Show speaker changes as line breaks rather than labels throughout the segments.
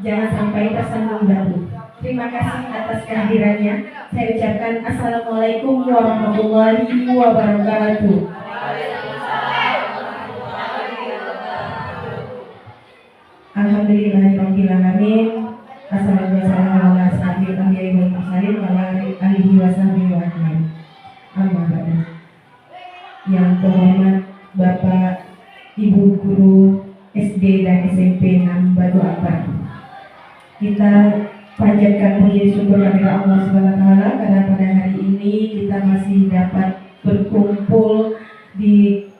jangan sampai tersandung dahulu. Terima kasih atas kehadirannya. Saya ucapkan Assalamualaikum warahmatullahi wabarakatuh. Alhamdulillahirabbil alamin. Assalamualaikum warahmatullahi wabarakatuh. Amma ba'du. Yang terhormat Bapak Ibu Guru SD dan SMP 6 Batu Ampar, kita panjatkan puji syukur kepada Allah SWT karena pada hari ini kita masih dapat berkumpul di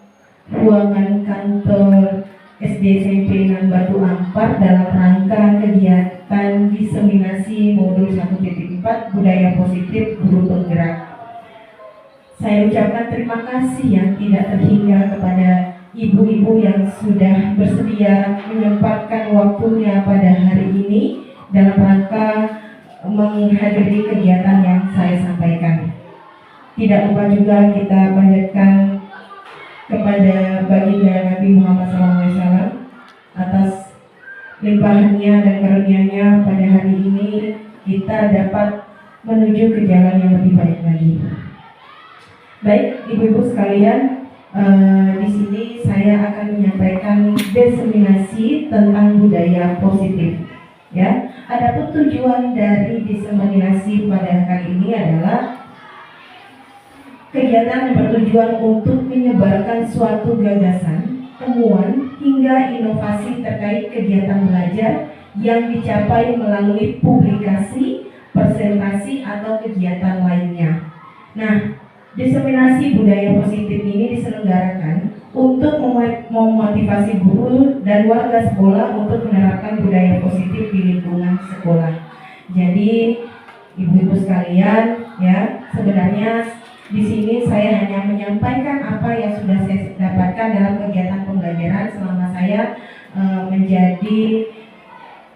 ruangan kantor SD SMP 6 Batu Ampar dalam rangka kegiatan diseminasi modul 1.4 budaya positif guru penggerak. Saya ucapkan terima kasih yang tidak terhingga kepada ibu-ibu yang sudah bersedia menyempatkan waktunya pada hari ini dalam rangka menghadiri kegiatan yang saya sampaikan. Tidak lupa juga kita panjatkan kepada baginda Nabi Muhammad SAW atas limpahannya dan karunia-Nya pada hari ini kita dapat menuju ke jalan yang lebih baik lagi. Baik, ibu-ibu sekalian, di sini saya akan menyampaikan diseminasi tentang budaya positif. Ya, adapun tujuan dari diseminasi pada kali ini adalah kegiatan yang bertujuan untuk menyebarkan suatu gagasan, temuan, hingga inovasi terkait kegiatan belajar yang dicapai melalui publikasi, presentasi, atau kegiatan lainnya. Nah, diseminasi budaya positif ini diselenggarakan untuk memotivasi guru dan warga sekolah untuk menerapkan budaya positif di lingkungan sekolah. Jadi, ibu-ibu sekalian, ya, sebenarnya di sini saya hanya menyampaikan apa yang sudah saya dapatkan dalam kegiatan pembelajaran selama saya menjadi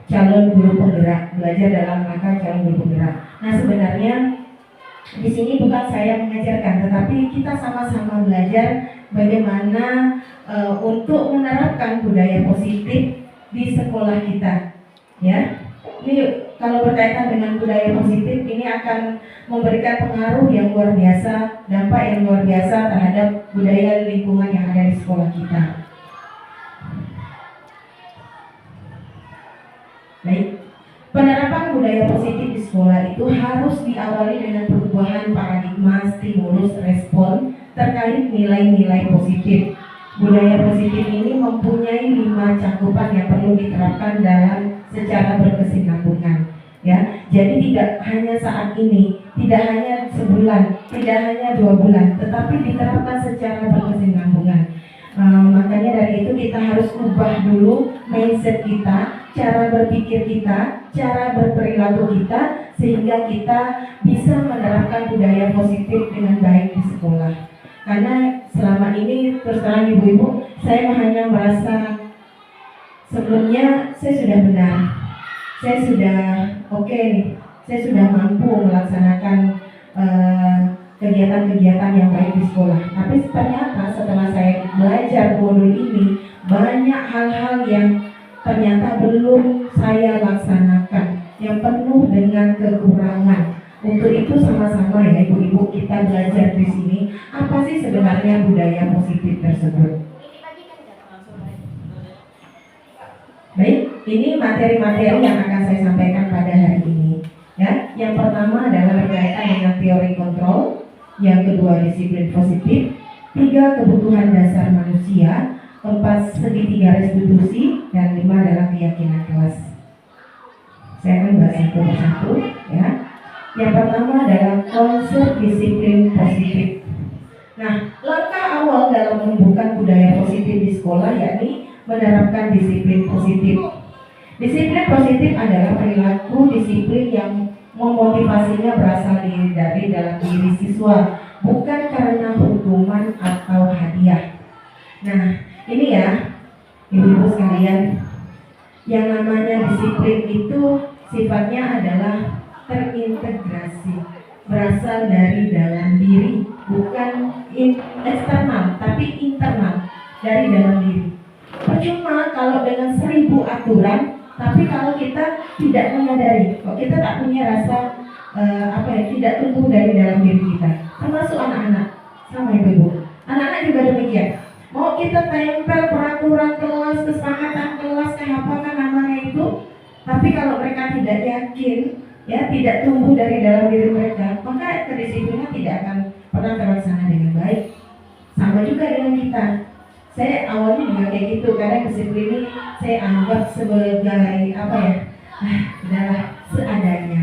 calon guru penggerak, belajar dalam rangka calon guru penggerak. Nah, sebenarnya di sini bukan saya mengajarkan, tetapi kita sama-sama belajar bagaimana untuk menerapkan budaya positif di sekolah kita. Ya, ini kalau berkaitan dengan budaya positif ini akan memberikan pengaruh yang luar biasa, dampak yang luar biasa terhadap budaya lingkungan yang ada di sekolah kita. Baik. Penerapan budaya positif di sekolah itu harus diawali dengan perubahan paradigma stimulus respon terkait nilai-nilai positif. Budaya positif ini mempunyai 5 cakupan yang perlu diterapkan dalam secara berkesinambungan. Ya, jadi tidak hanya saat ini, tidak hanya sebulan, tidak hanya 2 bulan, tetapi diterapkan secara berkesinambungan. Makanya dari itu kita harus ubah dulu mindset kita, cara berpikir kita, cara berperilaku kita, sehingga kita bisa menerapkan budaya positif dengan baik di sekolah. Karena selama ini terus terang ibu-ibu, saya hanya merasa sebelumnya saya sudah benar, saya sudah oke nih, saya sudah mampu melaksanakan kegiatan-kegiatan yang baik di sekolah. Tapi ternyata setelah saya belajar modul ini, banyak hal-hal yang ternyata belum saya laksanakan, yang penuh dengan kekurangan. Untuk itu sama-sama ya ibu-ibu kita belajar di sini apa sih sebenarnya budaya positif tersebut. Baik, ini materi-materi yang akan saya sampaikan pada hari ini. Ya, yang pertama adalah berkaitan dengan teori kontrol, yang kedua disiplin positif, 3 kebutuhan dasar manusia, 4 segitiga restitusi, dan 5 adalah keyakinan kelas. Saya akan bahas satu persatu, ya. Yang pertama adalah konsep disiplin positif. Nah, langkah awal dalam menumbuhkan budaya positif di sekolah yakni menerapkan disiplin positif. Disiplin positif adalah perilaku disiplin yang memotivasinya berasal dari dalam diri siswa, bukan karena hukuman atau hadiah. Nah, ini ya, ibu-ibu sekalian, yang namanya disiplin itu sifatnya adalah terintegrasi, berasal dari dalam diri, bukan eksternal, tapi internal, dari dalam diri. Percuma kalau dengan 1000 aturan, Tapi kalau kita tidak menyadari, kok kita tak punya rasa tidak tumbuh dari dalam diri kita, termasuk anak-anak, sama ibu-ibu. Anak-anak juga demikian. Mau kita tempel peraturan kelas, kesepakatan kelas, apakah namanya itu, tapi kalau mereka tidak yakin, ya tidak tumbuh dari dalam diri mereka, maka kedisiplinan tidak akan pernah terlaksana dengan baik. Sama juga dengan kita. Saya awalnya juga kayak gitu, karena disiplin ini saya anggap sebagai udahlah seadanya.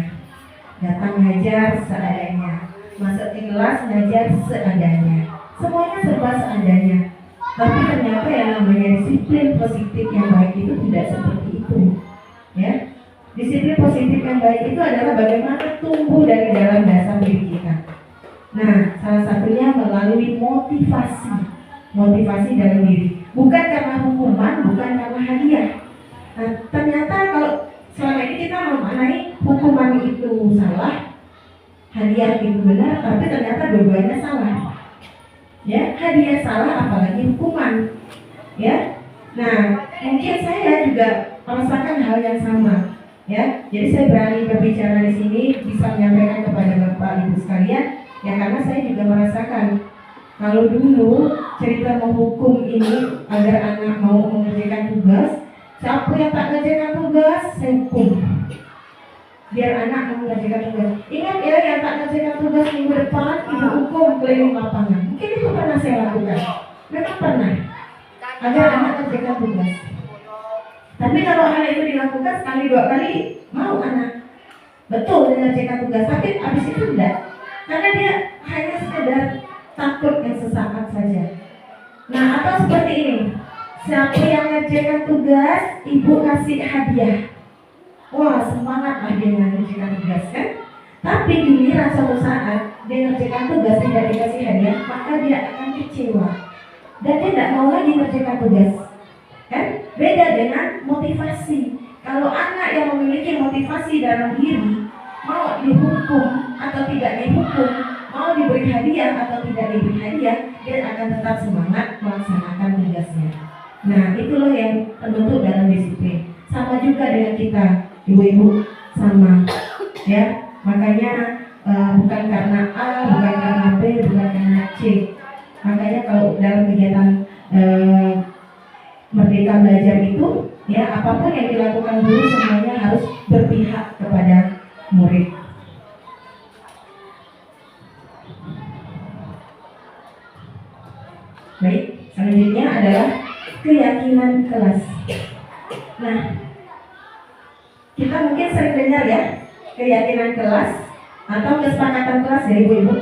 Datang ngajar seadanya, masuk ke kelas ngajar seadanya, semuanya serba seadanya. Tapi ternyata yang namanya disiplin positif yang baik itu tidak seperti itu, ya. Disiplin positif yang baik itu adalah bagaimana tumbuh dari dalam dasar diri kita. Nah, salah satunya melalui motivasi dalam diri, bukan karena hukuman, bukan karena hadiah. Nah, ternyata kalau selama ini kita memaknai hukuman itu salah, hadiah itu benar, tapi ternyata dua-duanya salah. Ya, hadiah salah, apalagi hukuman. Ya, nah mungkin saya juga merasakan hal yang sama. Ya, jadi saya berani berbicara di sini, bisa menyampaikan kepada Bapak Ibu sekalian, ya karena saya juga merasakan. Kalau dulu cerita menghukum ini agar anak mau mengerjakan tugas, siapa yang tak mengerjakan tugas, saya hukum. Biar anak mau mengerjakan tugas. Ingat ya, yang tak mengerjakan tugas minggu depan, ibu hukum keliling lapangan. Mungkin itu pernah saya lakukan. Memang pernah. Agar anak mengerjakan tugas. Tapi kalau hal itu dilakukan sekali dua kali, mau anak betul mengerjakan tugas. Tapi habis itu tidak. Karena dia hanya sekedar takut yang sesaat saja. Nah, atau seperti ini, siapa yang mengerjakan tugas, ibu kasih hadiah. Wah, semangatlah dia mengerjakan tugas kan. Tapi giliran suatu saat dia mengerjakan tugas tidak dikasih hadiah, maka dia akan kecewa dan dia tidak mau lagi mengerjakan tugas. Kan? Beda dengan motivasi. Kalau anak yang memiliki motivasi dalam diri, mau dihukum atau tidak dihukum, mau diberi hadiah atau tidak diberi hadiah, dia akan tetap semangat melaksanakan tugasnya. Nah, itulah yang terbentuk dalam disiplin. Sama juga dengan kita, ibu-ibu, sama, ya. Makanya bukan karena A, bukan karena B, bukan karena C. Makanya kalau dalam kegiatan Merdeka Belajar itu, ya apapun yang dilakukan guru semuanya harus berpihak kepada murid. Baik, selanjutnya adalah keyakinan kelas. Nah, kita mungkin sering dengar ya, keyakinan kelas atau kesepakatan kelas ya ibu-ibu.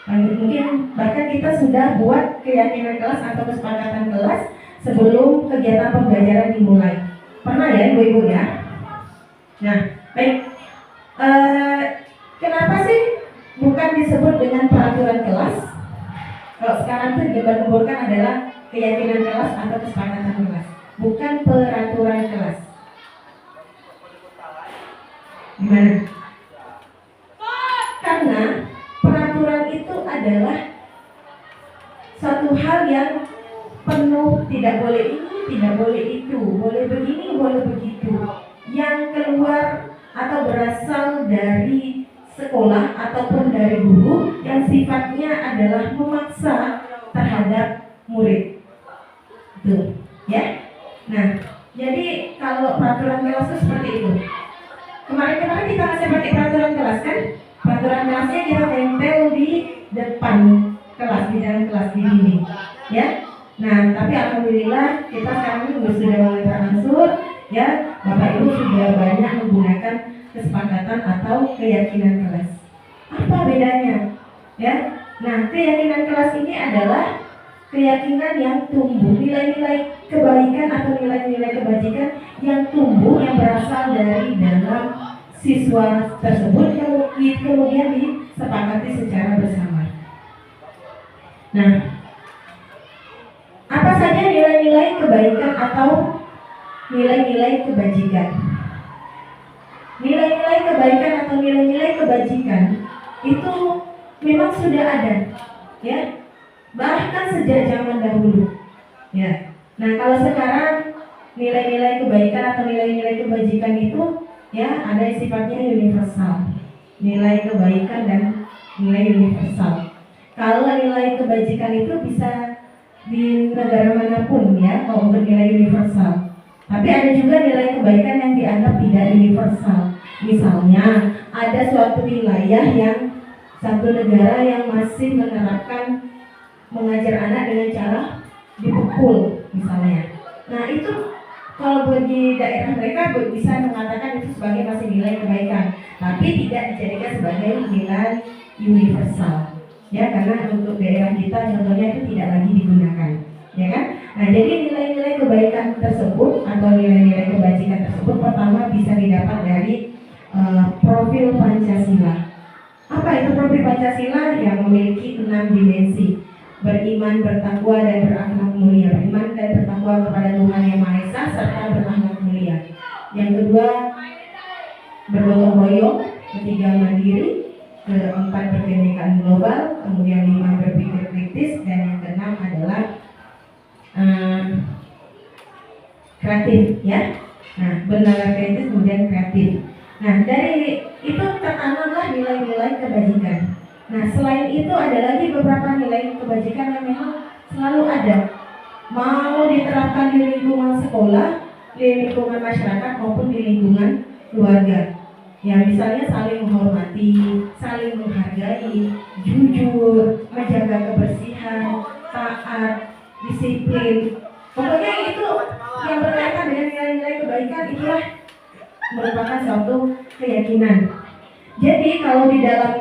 Mungkin bahkan kita sudah buat keyakinan kelas atau kesepakatan kelas sebelum kegiatan pembelajaran dimulai. Pernah ya ibu-ibu ya? Nah, baik. Kenapa sih bukan disebut dengan peraturan kelas? Kalau sekarang tuh digembar-gemborkan adalah keyakinan kelas atau kesepakatan kelas, bukan peraturan kelas. Gimana? Karena peraturan itu adalah suatu hal yang penuh, tidak boleh ini, tidak boleh itu, boleh begini, boleh begitu, yang keluar atau berasal dari sekolah ataupun dari guru yang sifatnya adalah memaksa terhadap murid. Tuh, ya. Nah, jadi kalau peraturan kelas itu seperti itu. Kemarin kita masih pakai peraturan kelas kan? Peraturan kelasnya kita tempel di depan kelas, di dalam kelas, di dinding, ya. Nah, tapi alhamdulillah kita sekarang sudah mulai berangsur, ya. Bapak Ibu sudah banyak menggunakan kesepakatan atau keyakinan kelas. Apa bedanya? Ya. Nah, keyakinan kelas ini adalah keyakinan yang tumbuh, nilai-nilai kebaikan atau nilai-nilai kebajikan yang tumbuh, yang berasal dari dalam siswa tersebut, kemudian disepakati secara bersama. Nah, apa saja nilai-nilai kebaikan atau nilai-nilai kebajikan? Nilai-nilai kebaikan atau nilai-nilai kebajikan itu memang sudah ada, ya, bahkan sejak zaman dahulu, ya. Nah, kalau sekarang nilai-nilai kebaikan atau nilai-nilai kebajikan itu ya ada yang sifatnya universal. Nilai kebaikan dan nilai universal. Kalau nilai kebajikan itu bisa di negara manapun ya, kalau untuk nilai universal. Tapi ada juga nilai kebaikan yang dianggap tidak universal. Misalnya ada suatu wilayah yang satu negara yang masih menerapkan mengajar anak dengan cara dipukul misalnya. Nah itu kalau bagi daerah mereka bisa mengatakan itu sebagai masih nilai kebaikan, tapi tidak dijadikan sebagai nilai universal. Ya, karena untuk daerah kita contohnya itu tidak lagi digunakan, ya kan? Nah, jadi nilai-nilai kebaikan tersebut atau nilai-nilai kebajikan tersebut pertama bisa didapat dari profil Pancasila. Apa itu profil Pancasila? Yang memiliki 6 dimensi. Beriman, bertakwa, dan berakhlak mulia. Beriman dan bertakwa kepada Tuhan Yang Maha Esa serta berakhlak mulia. Yang kedua, bergotong royong. Ketiga, mandiri. Keempat, berkebinekaan global. Kemudian 5, berpikir kritis. Dan yang keenam adalah kreatif, ya. Nah, bernalar kritis kemudian kreatif. Nah, dari itu tertanamlah nilai-nilai kebajikan. Nah, selain itu ada lagi beberapa nilai kebajikan yang memang selalu ada. Mau diterapkan di lingkungan sekolah, di lingkungan masyarakat maupun di lingkungan keluarga. Ya, misalnya saling menghormati, saling menghargai, jujur, menjaga kebersihan, taat, disiplin. Pokoknya itu yang berkaitan dengan nilai-nilai kebaikan itulah merupakan suatu keyakinan. Jadi kalau di dalam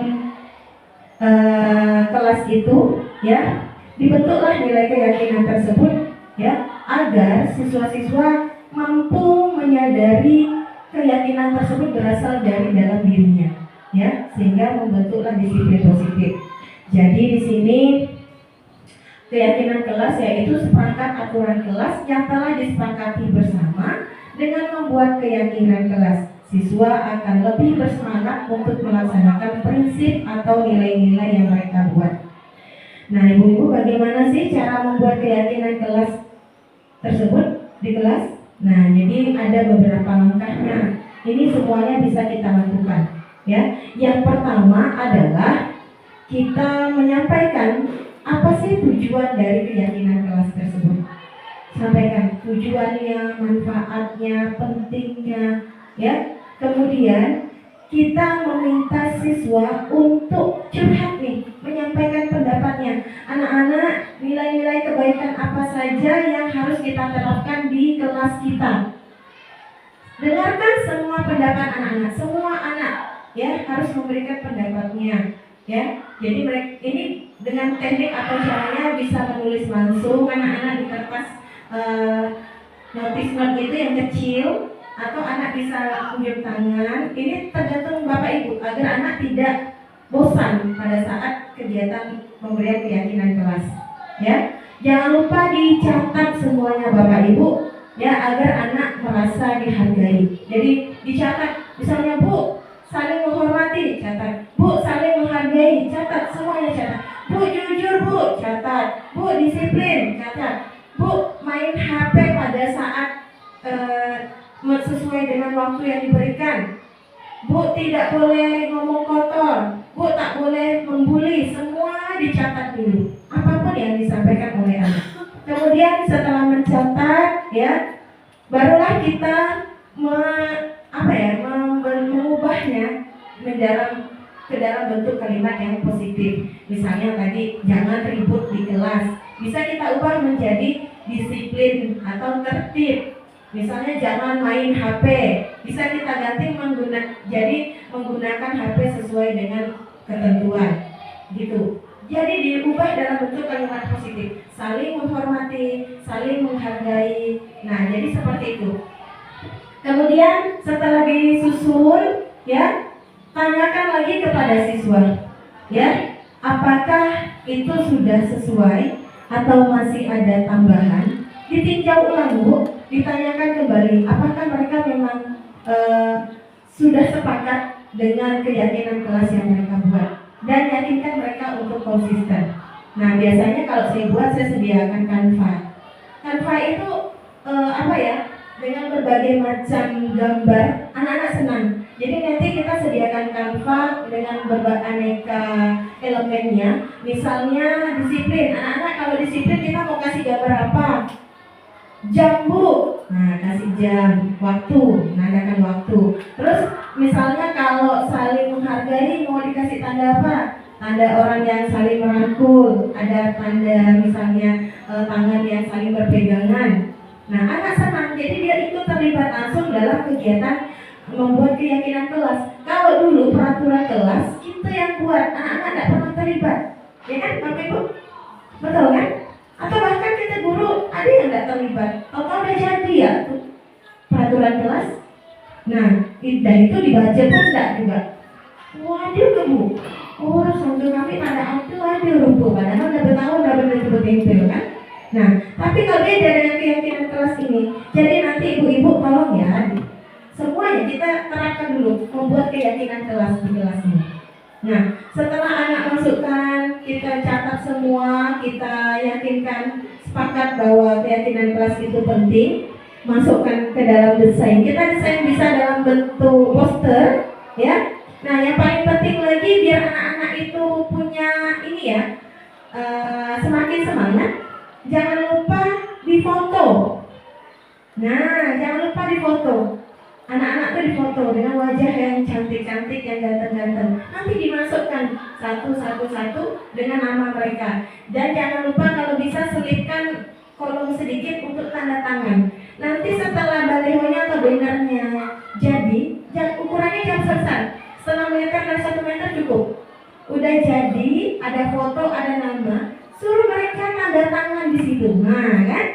kelas itu ya dibentuklah nilai keyakinan tersebut ya agar siswa-siswa mampu menyadari keyakinan tersebut berasal dari dalam dirinya ya sehingga membentuklah disiplin positif. Jadi di sini keyakinan kelas yaitu seperangkat aturan kelas yang telah disepakati bersama dengan membuat keyakinan kelas. Siswa akan lebih bersemangat untuk melaksanakan prinsip atau nilai-nilai yang mereka buat. Nah, ibu-ibu, bagaimana sih cara membuat keyakinan kelas tersebut di kelas? Nah, jadi ada beberapa langkahnya. Ini semuanya bisa kita lakukan. Ya, yang pertama adalah kita menyampaikan apa sih tujuan dari keyakinan kelas tersebut. Sampaikan tujuannya, manfaatnya, pentingnya, ya. Kemudian kita meminta siswa untuk curhat nih, menyampaikan pendapatnya. Anak-anak, nilai-nilai kebaikan apa saja yang harus kita terapkan di kelas kita? Dengarkan semua pendapat anak-anak, semua anak ya harus memberikan pendapatnya. Ya, jadi mereka ini dengan teknik atau caranya bisa menulis langsung anak-anak di kertas notice note itu yang kecil. Atau anak bisa unjuk tangan. Ini tergantung Bapak Ibu agar anak tidak bosan pada saat kegiatan pemberian keyakinan kelas. Ya, jangan lupa dicatat semuanya Bapak Ibu, ya agar anak merasa dihargai. Jadi dicatat, misalnya Bu saling menghormati, catat. Bu saling menghargai, catat semuanya catat. Bu jujur Bu, catat. Bu disiplin, catat. Bu main HP pada saat sesuai dengan waktu yang diberikan. Bu tidak boleh ngomong kotor. Bu tak boleh membuli. Semua dicatat dulu. Apapun yang disampaikan oleh anak. Kemudian setelah mencatat, ya, barulah kita mengubahnya ke dalam bentuk kalimat yang positif. Misalnya tadi jangan ribut di kelas. Bisa kita ubah menjadi disiplin atau tertib. Misalnya jangan main HP, bisa kita ganti menggunakan HP sesuai dengan ketentuan, gitu. Jadi diubah dalam bentuk kalimat positif, saling menghormati, saling menghargai. Nah, jadi seperti itu. Kemudian setelah disusun, ya, tanyakan lagi kepada siswa, ya, apakah itu sudah sesuai atau masih ada tambahan? Ditinjau ulang Bu. Ditanyakan kembali apakah mereka memang sudah sepakat dengan keyakinan kelas yang mereka buat dan yakinkan mereka untuk konsisten. Nah biasanya kalau saya buat saya sediakan Canva. Canva itu dengan berbagai macam gambar, anak-anak senang. Jadi nanti kita sediakan kanva dengan berbagai aneka elemennya. Misalnya disiplin, anak-anak kalau disiplin kita mau kasih gambar apa? Jambu, nah kasih jam, waktu, nandakan waktu. Terus misalnya kalau saling menghargai mau dikasih tanda apa? Tanda orang yang saling merangkul, ada tanda misalnya tangan yang saling berpegangan. Nah anak senang, jadi dia ikut terlibat langsung dalam kegiatan membuat keyakinan kelas. Kalau dulu peraturan kelas kita yang buat, anak-anak tidak pernah terlibat, ya kan Bapak Ibu? Betul kan? Atau bahkan kita guru ada yang tidak terlibat, atau udah jadi ya peraturan kelas. Nah, dan itu dibaca pun tidak juga. Waduh Bu, oh sampai kami tanda itu ada rumput, padahal udah bertahun udah benar-benar kan. Nah, tapi kalau beda dengan keyakinan kelas ini, jadi nanti ibu-ibu tolong ya, semuanya kita terapkan dulu membuat keyakinan kelas di kelas ini. Nah, setelah anak masukkan, kita catat semua, kita yakinkan, sepakat bahwa keyakinan kelas itu penting, masukkan ke dalam desain. Kita desain bisa dalam bentuk poster, ya. Nah, yang paling penting lagi biar anak-anak itu punya ini ya, semakin semangat. Jangan lupa difoto. Nah, jangan lupa difoto. Anak-anak tuh difoto dengan wajah yang cantik-cantik, yang ganteng-ganteng. Nanti dimasukkan satu dengan nama mereka. Dan jangan lupa kalau bisa selipkan kolom sedikit untuk tanda tangan. Nanti setelah balihonya atau bannernya jadi, ukurannya jangan besar. 1,5 meter dan 1 meter cukup. Udah jadi, ada foto, ada nama. Suruh mereka tanda tangan di situ. Nah, kan?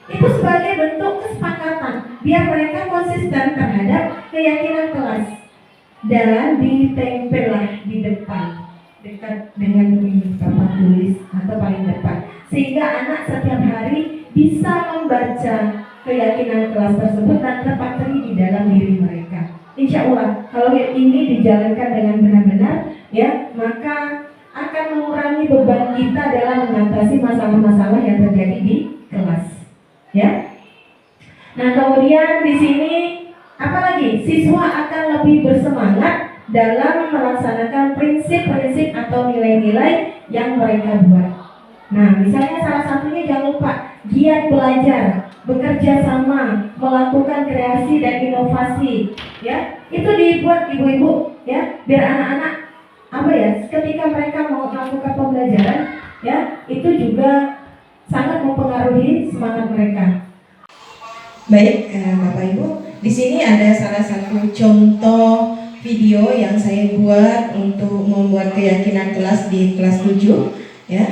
Itu sebagai bentuk kesepakatan biar mereka konsisten terhadap keyakinan kelas dan ditempellah di depan dekat dengan papan tulis atau paling depan sehingga anak setiap hari bisa membaca keyakinan kelas tersebut dan terpatri di dalam diri mereka. Insya Allah kalau ini dijalankan dengan benar-benar ya, maka akan mengurangi beban kita dalam mengatasi masalah-masalah yang terjadi di kelas. Ya. Nah, kemudian di sini apalagi siswa akan lebih bersemangat dalam melaksanakan prinsip-prinsip atau nilai-nilai yang mereka buat. Nah, misalnya salah satunya jangan lupa giat belajar, bekerja sama, melakukan kreasi dan inovasi. Ya, itu dibuat ibu-ibu ya, biar anak-anak apa ya, ketika mereka mau melakukan pembelajaran ya, itu juga sangat mempengaruhi semangat mereka. Baik, Bapak Ibu, di sini ada salah satu contoh video yang saya buat untuk membuat keyakinan kelas di kelas 7, ya.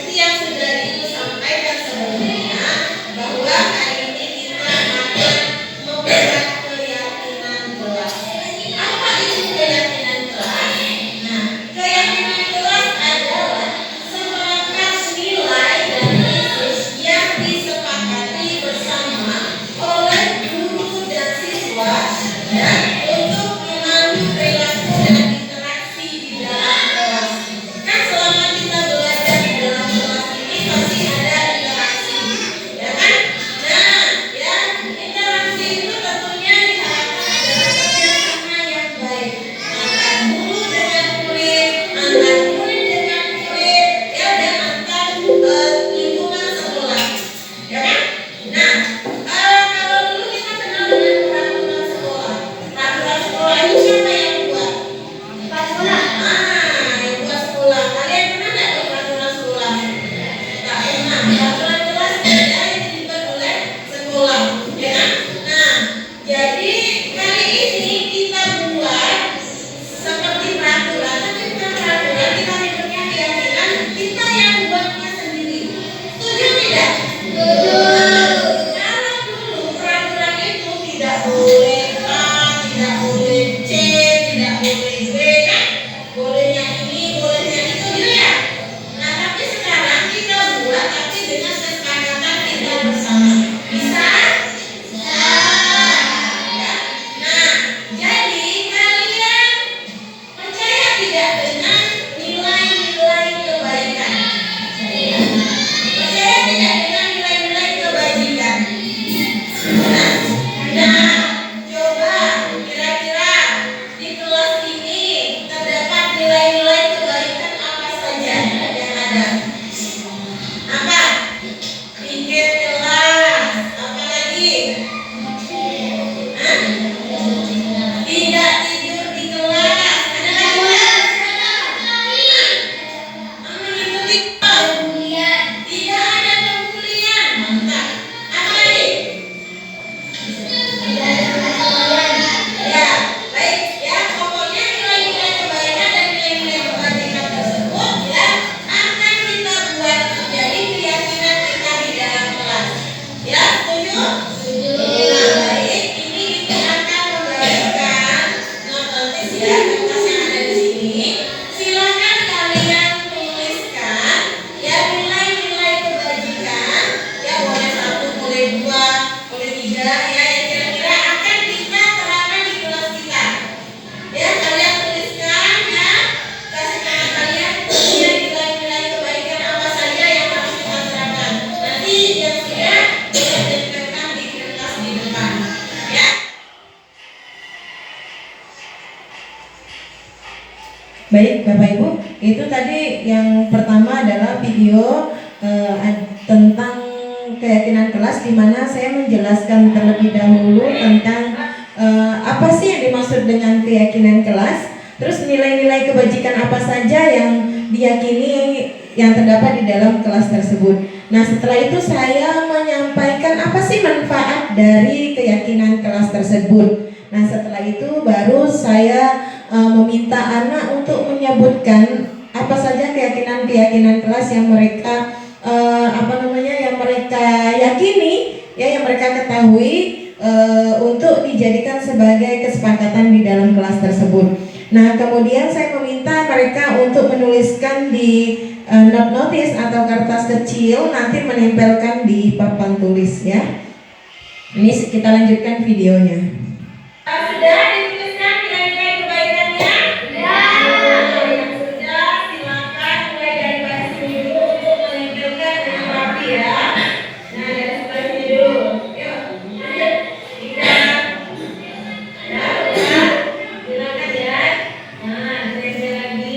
Yang
Baik Bapak Ibu, itu tadi yang pertama adalah video tentang keyakinan kelas, di mana saya menjelaskan terlebih dahulu tentang apa sih yang dimaksud dengan keyakinan kelas, terus nilai-nilai kebajikan apa saja yang diyakini yang terdapat di dalam kelas tersebut. Nah, setelah itu saya menyampaikan apa sih manfaat dari keyakinan kelas tersebut. Nah, setelah itu baru saya meminta anak untuk menyebutkan apa saja keyakinan-keyakinan kelas yang mereka yang mereka yakini, ya, yang mereka ketahui, untuk dijadikan sebagai kesepakatan di dalam kelas tersebut. Nah, kemudian saya meminta mereka untuk menuliskan di note notice atau kertas kecil, nanti menempelkan di papan tulis, ya. Ini kita lanjutkan videonya. Sudah dituliskan nilai-nilai kebaikannya? Sudah. Yang sudah, silakan mulai dari baris ini dulu untuk menempelkan dengan rapi, ya. Nah, dari sebelah sini dulu. Yuk. Tiga. Ya, udah. Silakan, ya. Nah, tempel lagi.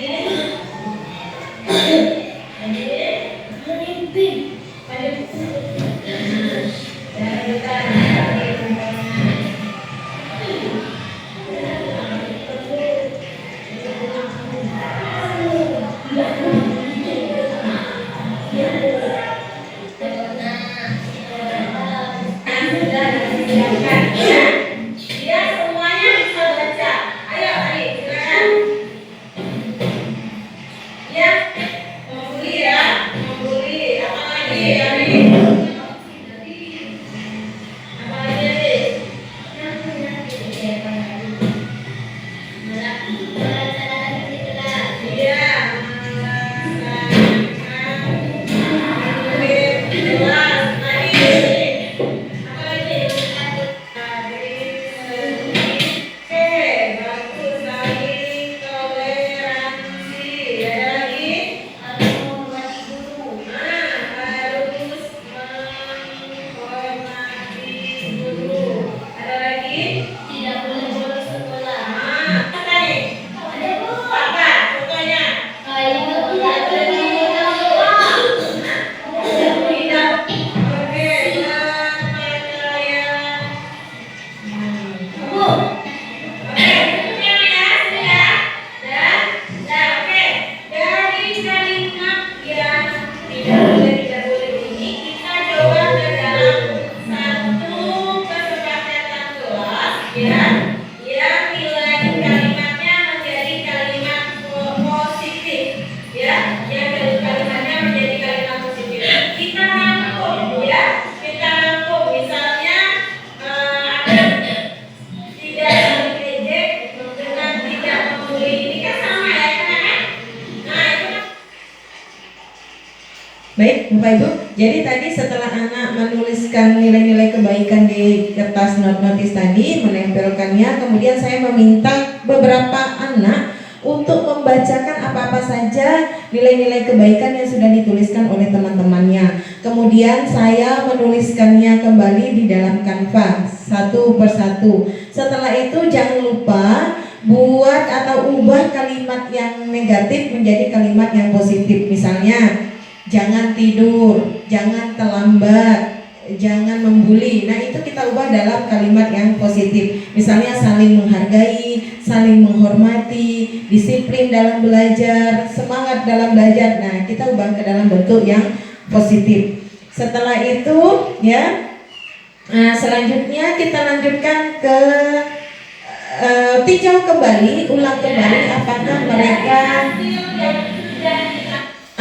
Baik, Bapak Ibu, jadi tadi setelah anak menuliskan nilai-nilai kebaikan di kertas notis tadi, menempelkannya, kemudian saya meminta beberapa anak untuk membacakan apa-apa saja nilai-nilai kebaikan yang sudah dituliskan oleh teman-temannya. Kemudian saya menuliskannya kembali di dalam kanvas satu persatu. Setelah itu jangan lupa buat atau ubah kalimat yang negatif menjadi kalimat yang positif. Misalnya, jangan tidur, jangan terlambat, jangan membuli. Nah, itu kita ubah dalam kalimat yang positif. Misalnya saling menghargai, saling menghormati, disiplin dalam belajar, semangat dalam belajar. Nah, kita ubah ke dalam bentuk yang positif. Setelah itu, ya, selanjutnya kita lanjutkan ke tinjau kembali, ulang kembali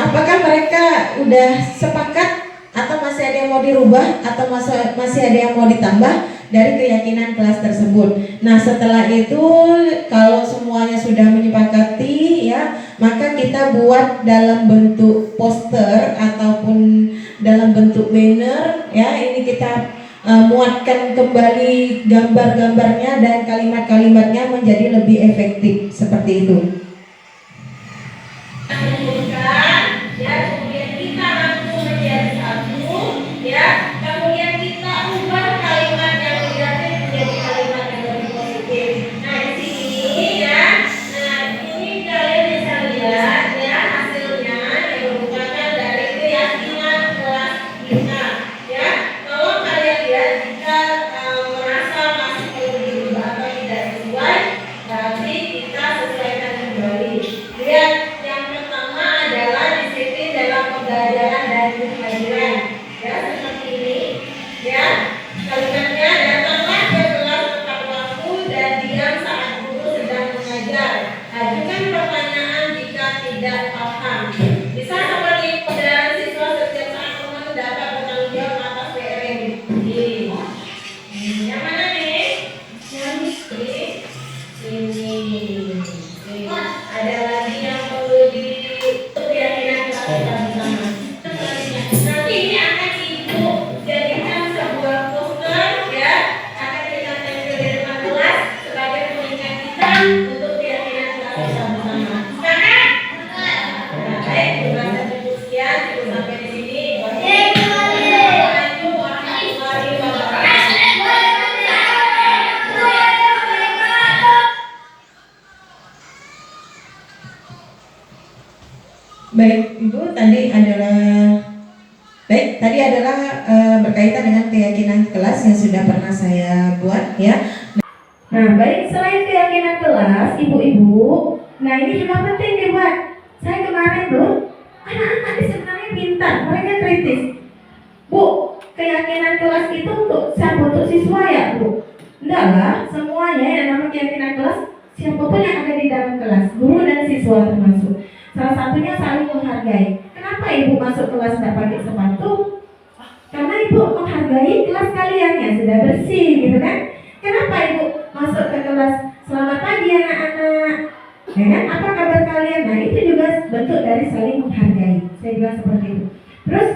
apakah mereka udah sepakat atau masih ada yang mau dirubah atau masih ada yang mau ditambah dari keyakinan kelas tersebut. Nah, setelah itu kalau semuanya sudah menyepakati, ya, maka kita buat dalam bentuk poster ataupun dalam bentuk banner, ya. Ini kita muatkan kembali gambar-gambarnya dan kalimat-kalimatnya menjadi lebih efektif seperti itu. Ya, kemudian kita rangkum menjadi satu, ya. Kemudian kita ubah kalimat yang negatif menjadi kalimat yang lebih positif. Nah, di sini, ya. Nah, ini kalian bisa
tidak paham. Bisa seperti dan siswa setiap tahun dapat bertanggung jawab atas PR yang diberi. Yang mana nih? Yang ini. Ada lagi yang perlu keyakinan kita bersama. Nanti ini akan ibu jadikan sebuah poster ya, akan kita tempel di depan kelas sebagai pengingat kita untuk keyakinan kita bersama. Sekarang, baik, terima kasih sekian, cukup sampai di sini. Wassalamualaikum warahmatullahi wabarakatuh.
Baik, Ibu, tadi adalah berkaitan dengan keyakinan kelas yang sudah pernah saya buat ya.
Nah, baik, selain keyakinan kelas, ibu-ibu, nah ini juga penting dibuat. Saya kemarin tuh, anak-anak ini sebenarnya pintar, mereka kritis. Bu, keyakinan kelas itu untuk siapa? Untuk siswa ya, Bu? Enggak lah, semuanya yang namanya keyakinan kelas, siapapun yang ada di dalam kelas, guru dan siswa termasuk. Salah satunya saling menghargai. Kenapa ibu masuk kelas tidak pakai sepatu? Karena ibu menghargai kelas kalian yang sudah bersih, gitu kan? Kenapa ibu masuk ke kelas? Selamat pagi anak-anak. Ya kan? Apa kabar kalian? Nah itu juga bentuk dari saling menghargai. Saya bilang seperti itu. Terus,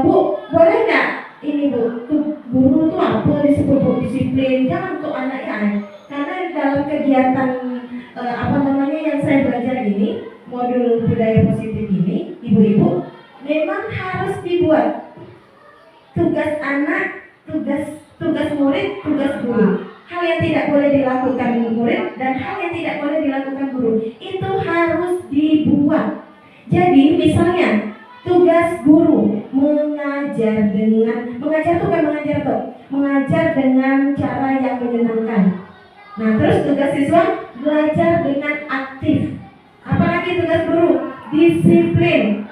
Bu, boleh nggak ini Bu? Guru itu apa disebut Bu? Disiplin. Jangan untuk anak ya. Karena dalam kegiatan yang saya belajar ini, modul budaya positif ini, ibu-ibu, memang harus dibuat tugas anak, tugas murid, tugas guru. Hal yang tidak boleh dilakukan murid dan hal yang tidak boleh dilakukan guru itu harus dibuat. Jadi misalnya tugas guru mengajar dengan cara yang menyenangkan. Nah terus tugas siswa belajar dengan aktif. Apalagi tugas guru disiplin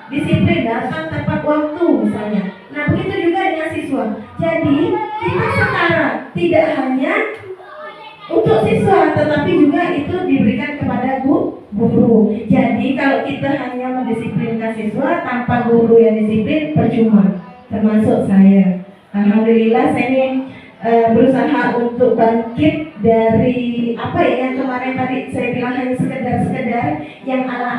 datang tepat waktu misalnya. Nah begitu juga dengan siswa. Jadi kita setara, tidak hanya untuk siswa, tetapi juga itu diberikan kepada guru. Jadi kalau kita hanya mendisiplinkan siswa tanpa guru yang disiplin, percuma. Termasuk saya. Alhamdulillah saya ini berusaha untuk bangkit dari yang kemarin tadi saya bilang hanya sekedar yang ala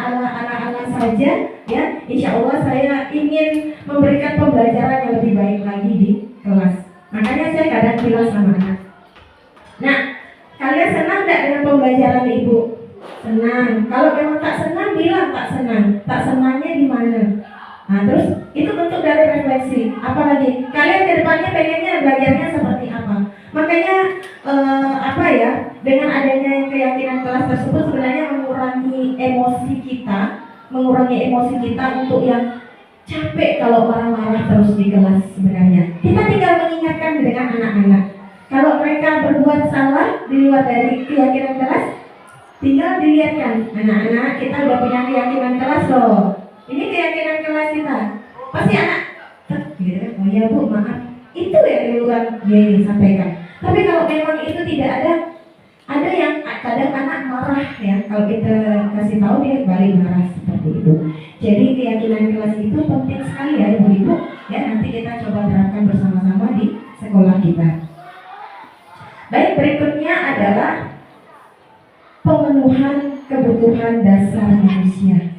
saja ya. Insya Allah saya ingin memberikan pembelajaran yang lebih baik lagi di kelas. Makanya saya kadang bilang sama anak, nah kalian senang tidak dengan pembelajaran ibu? Senang. Kalau memang tak senang, bilang tak senang. Tak senangnya di mana? Nah terus itu bentuk dari refleksi. Apalagi kalian ke depannya pengennya belajarnya seperti apa? Makanya dengan adanya keyakinan kelas tersebut sebenarnya mengurangi emosi kita untuk yang capek kalau marah-marah terus di kelas sebenarnya. Kita tinggal mengingatkan dengan anak-anak. Kalau mereka berbuat salah di luar dari keyakinan kelas, tinggal dilihatkan, anak-anak kita udah punya keyakinan kelas loh. Ini keyakinan kelas kita. Pasti anak, oh ya Bu, maaf. Itu yang di luar dia ingin sampaikan. Tapi kalau memang itu tidak ada yang kadang anak marah ya. Kalau kita kasih tahu dia balik marah seperti itu. Jadi keyakinan kelas itu penting sekali ya ibu-ibu. Ya nanti kita coba terapkan bersama-sama di sekolah kita. Baik, berikutnya adalah pemenuhan kebutuhan dasar manusia.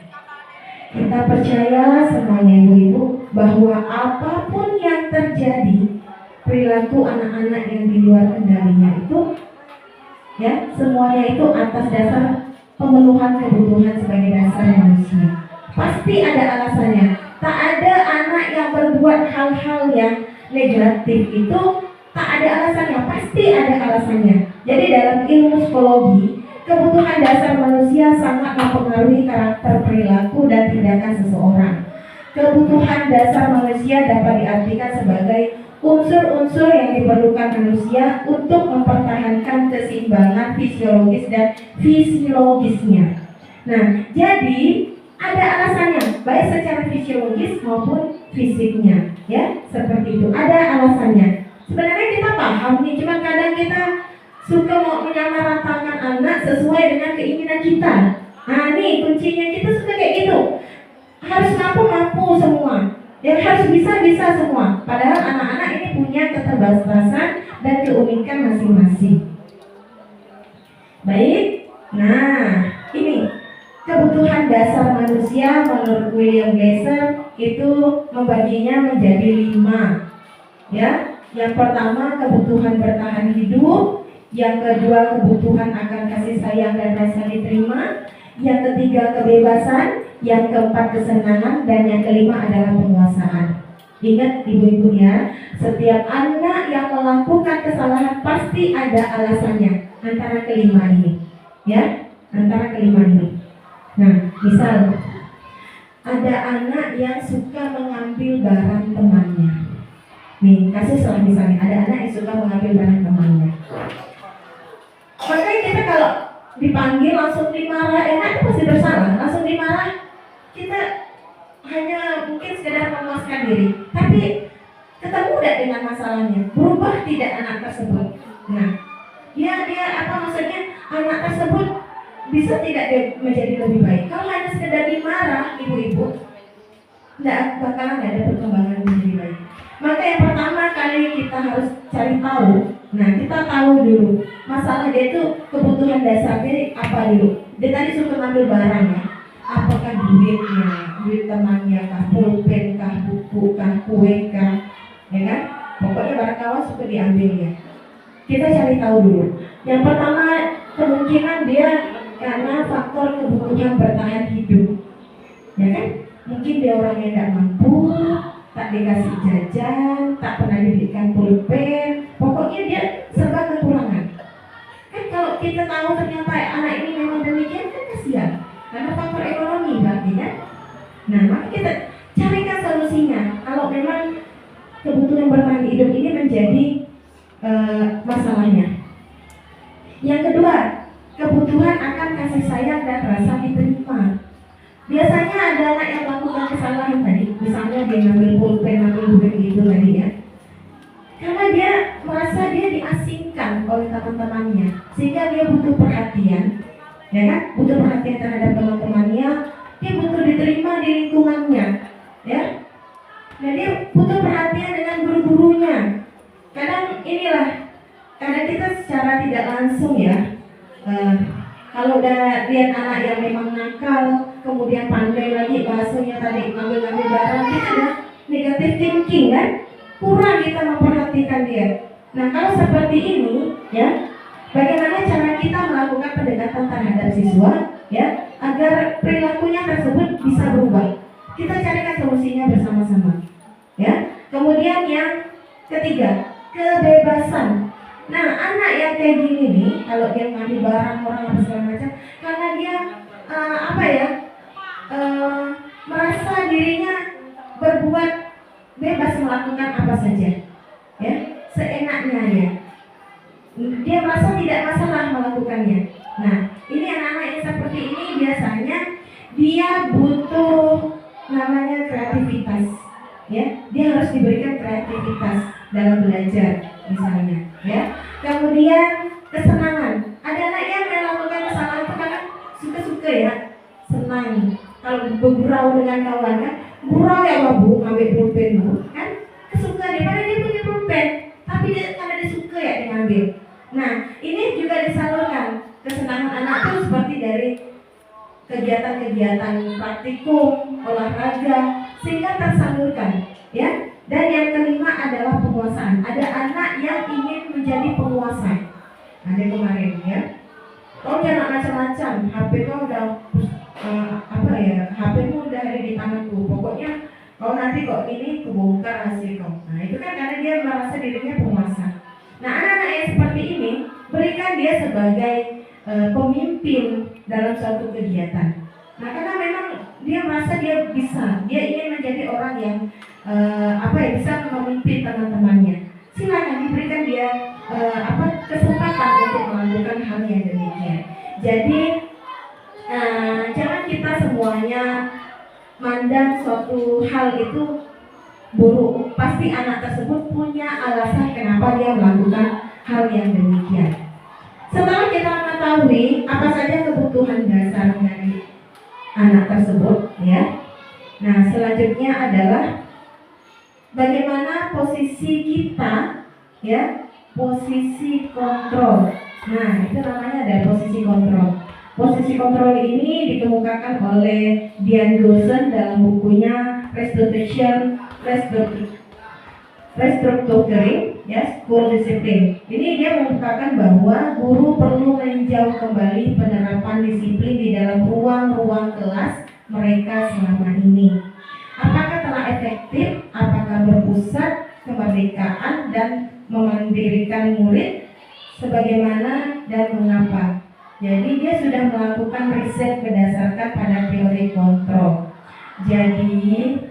Kita percaya semuanya ibu-ibu bahwa apapun yang terjadi, perilaku anak-anak yang di luar kendalinya itu ya, semuanya itu atas dasar pemenuhan kebutuhan sebagai dasar manusia. Pasti ada alasannya. Tak ada anak yang berbuat hal-hal yang negatif itu tak ada alasannya, pasti ada alasannya. Jadi dalam ilmu psikologi, kebutuhan dasar manusia sangat mempengaruhi karakter, perilaku, dan tindakan seseorang. Kebutuhan dasar manusia dapat diartikan sebagai unsur-unsur yang diperlukan manusia untuk mempertahankan keseimbangan fisiologis dan fisiologisnya. Nah, jadi ada alasannya, baik secara fisiologis maupun fisiknya, ya, seperti itu. Ada alasannya. Sebenarnya kita paham nih, cuma kadang kita suka mau menyamaratakan anak sesuai dengan keinginan kita. Nah, nih kuncinya kita suka Yang harus bisa semua. Padahal anak-anak ini punya keterbatasan dan keunikan masing-masing. Baik, nah ini kebutuhan dasar manusia menurut William Glasser itu membaginya menjadi 5. Ya, yang pertama kebutuhan bertahan hidup, yang kedua kebutuhan akan kasih sayang dan rasa diterima, yang ketiga kebebasan, yang keempat kesenangan, dan yang kelima adalah penguasaan. Ingat ibu-ibu ya, setiap anak yang melakukan kesalahan pasti ada alasannya antara kelima ini. Ya, antara kelima ini. Nah, misal ada anak yang suka mengambil barang temannya. Nih, kasus lah misalnya ada anak yang suka mengambil barang temannya. Makanya kita kalau dipanggil langsung dimarah, anak itu pasti bersalah, langsung dimarah. Kita hanya mungkin sekedar memuaskan diri, tapi ketemu tidak dengan masalahnya, berubah tidak anak tersebut. Nah, dia apa maksudnya anak tersebut bisa tidak menjadi lebih baik. Kalau hanya sekedar dimarah ibu-ibu, tidak bakalan ada perkembangan menjadi baik. Maka yang pertama kali kita harus cari tahu. Nah, kita tahu dulu masalah dia itu kebutuhan dasarnya apa dulu. Dia tadi suka ngambil barang ya. Apakah duitnya, duit temannya, kah, pulpen, kah, buku, kah, kue, kah, ya kan? Pokoknya barang kawan suka diambil ya. Kita cari tahu dulu. Yang pertama kemungkinan dia karena faktor kebutuhan bertahan hidup, ya kan? Mungkin dia orang yang tidak mampu, tak dikasih jajan, tak pernah diberikan pulpen, pokoknya dia serba kekurangan. Kan kalau kita tahu ternyata anak ini memang demikian kan kasihan, karena faktor ekonomi berarti kan. Nah, maka kita carikan solusinya. Kalau memang kebutuhan bertahan hidup ini menjadi masalahnya. Yang kedua, kebutuhan akan kasih sayang dan rasa diterima. Biasanya ada anak yang melakukan kesalahan tadi, misalnya dia ngambil pulpen, ngambil duit gitu tadi ya. Karena dia merasa dia diasingkan oleh teman-temannya, sehingga dia butuh perhatian, ya kan? Butuh perhatian terhadap teman-temannya, dia butuh diterima di lingkungannya, ya. Nah, dia butuh perhatian dengan guru-gurunya. Kadang kita secara tidak langsung ya, kalau udah lihat anak yang memang nakal, kemudian pandai lagi bahasanya tadi ngambil barang, kita ada negatif thinking kan, kurang kita memperhatikan dia. Nah, kalau seperti ini ya, bagaimana cara kita melakukan pendekatan terhadap siswa ya, agar perilakunya tersebut bisa berubah. Kita carikan solusinya bersama-sama ya. Kemudian yang ketiga, kebebasan. Nah, anak yang kayak gini nih, kalau dia ngambil barang orang apa segala macam, karena dia merasa dirinya berbuat bebas melakukan apa saja, ya, seenaknya ya. Dia merasa tidak masalah melakukannya. Nah, ini anak-anak yang seperti ini biasanya dia butuh namanya kreativitas, ya. Dia harus diberikan kreativitas dalam belajar, misalnya, ya. Kemudian kesenangan. Ada anak yang melakukan kesalahan itu karena suka-suka ya, senang. Kalau bergurau dengan kawan kan, gurau ya babu, ambil pulpen kan, kesuka daripada dia punya pulpen, tapi dia karena dia suka ya dia ngambil. Nah, ini juga disalurkan kesenangan anak itu seperti dari kegiatan-kegiatan praktikum, olahraga, sehingga tersalurkan, ya. Dan yang kelima adalah penguasaan. Ada anak yang ingin menjadi penguasa. Ada kemarin ya. Kau jangan macam-macam. HP kau udah HP-mu udah ada di tanganku. Pokoknya kau nanti kok ini kebongkar hasil kau. Nah, itu kan karena dia merasa dirinya penguasa. Nah, anak-anak yang seperti ini berikan dia sebagai pemimpin dalam suatu kegiatan. Nah, karena memang dia merasa dia bisa, dia ingin menjadi orang yang bisa memimpin teman-temannya. Silakan diberikan dia kesempatan untuk melakukan hal yang demikian. Jadi jangan kita semuanya mandang suatu hal itu buruk. Pasti anak tersebut punya alasan kenapa dia melakukan hal yang demikian. Setelah kita mengetahui apa saja kebutuhan dasar dari anak tersebut, ya. Nah, selanjutnya adalah bagaimana posisi kita, ya, posisi kontrol. Nah, itu namanya ada posisi kontrol. Posisi kontrol ini dikemukakan oleh Dian Goosen dalam bukunya Restructuring, ya, School Discipline. Ini dia mengungkapkan bahwa guru perlu meninjau kembali penerapan disiplin di dalam ruang-ruang kelas mereka selama ini. Apakah telah efektif? Apakah berpusat kemerdekaan dan memandirikan murid? Sebagaimana dan mengapa? Jadi dia sudah melakukan riset berdasarkan pada teori kontrol. Jadi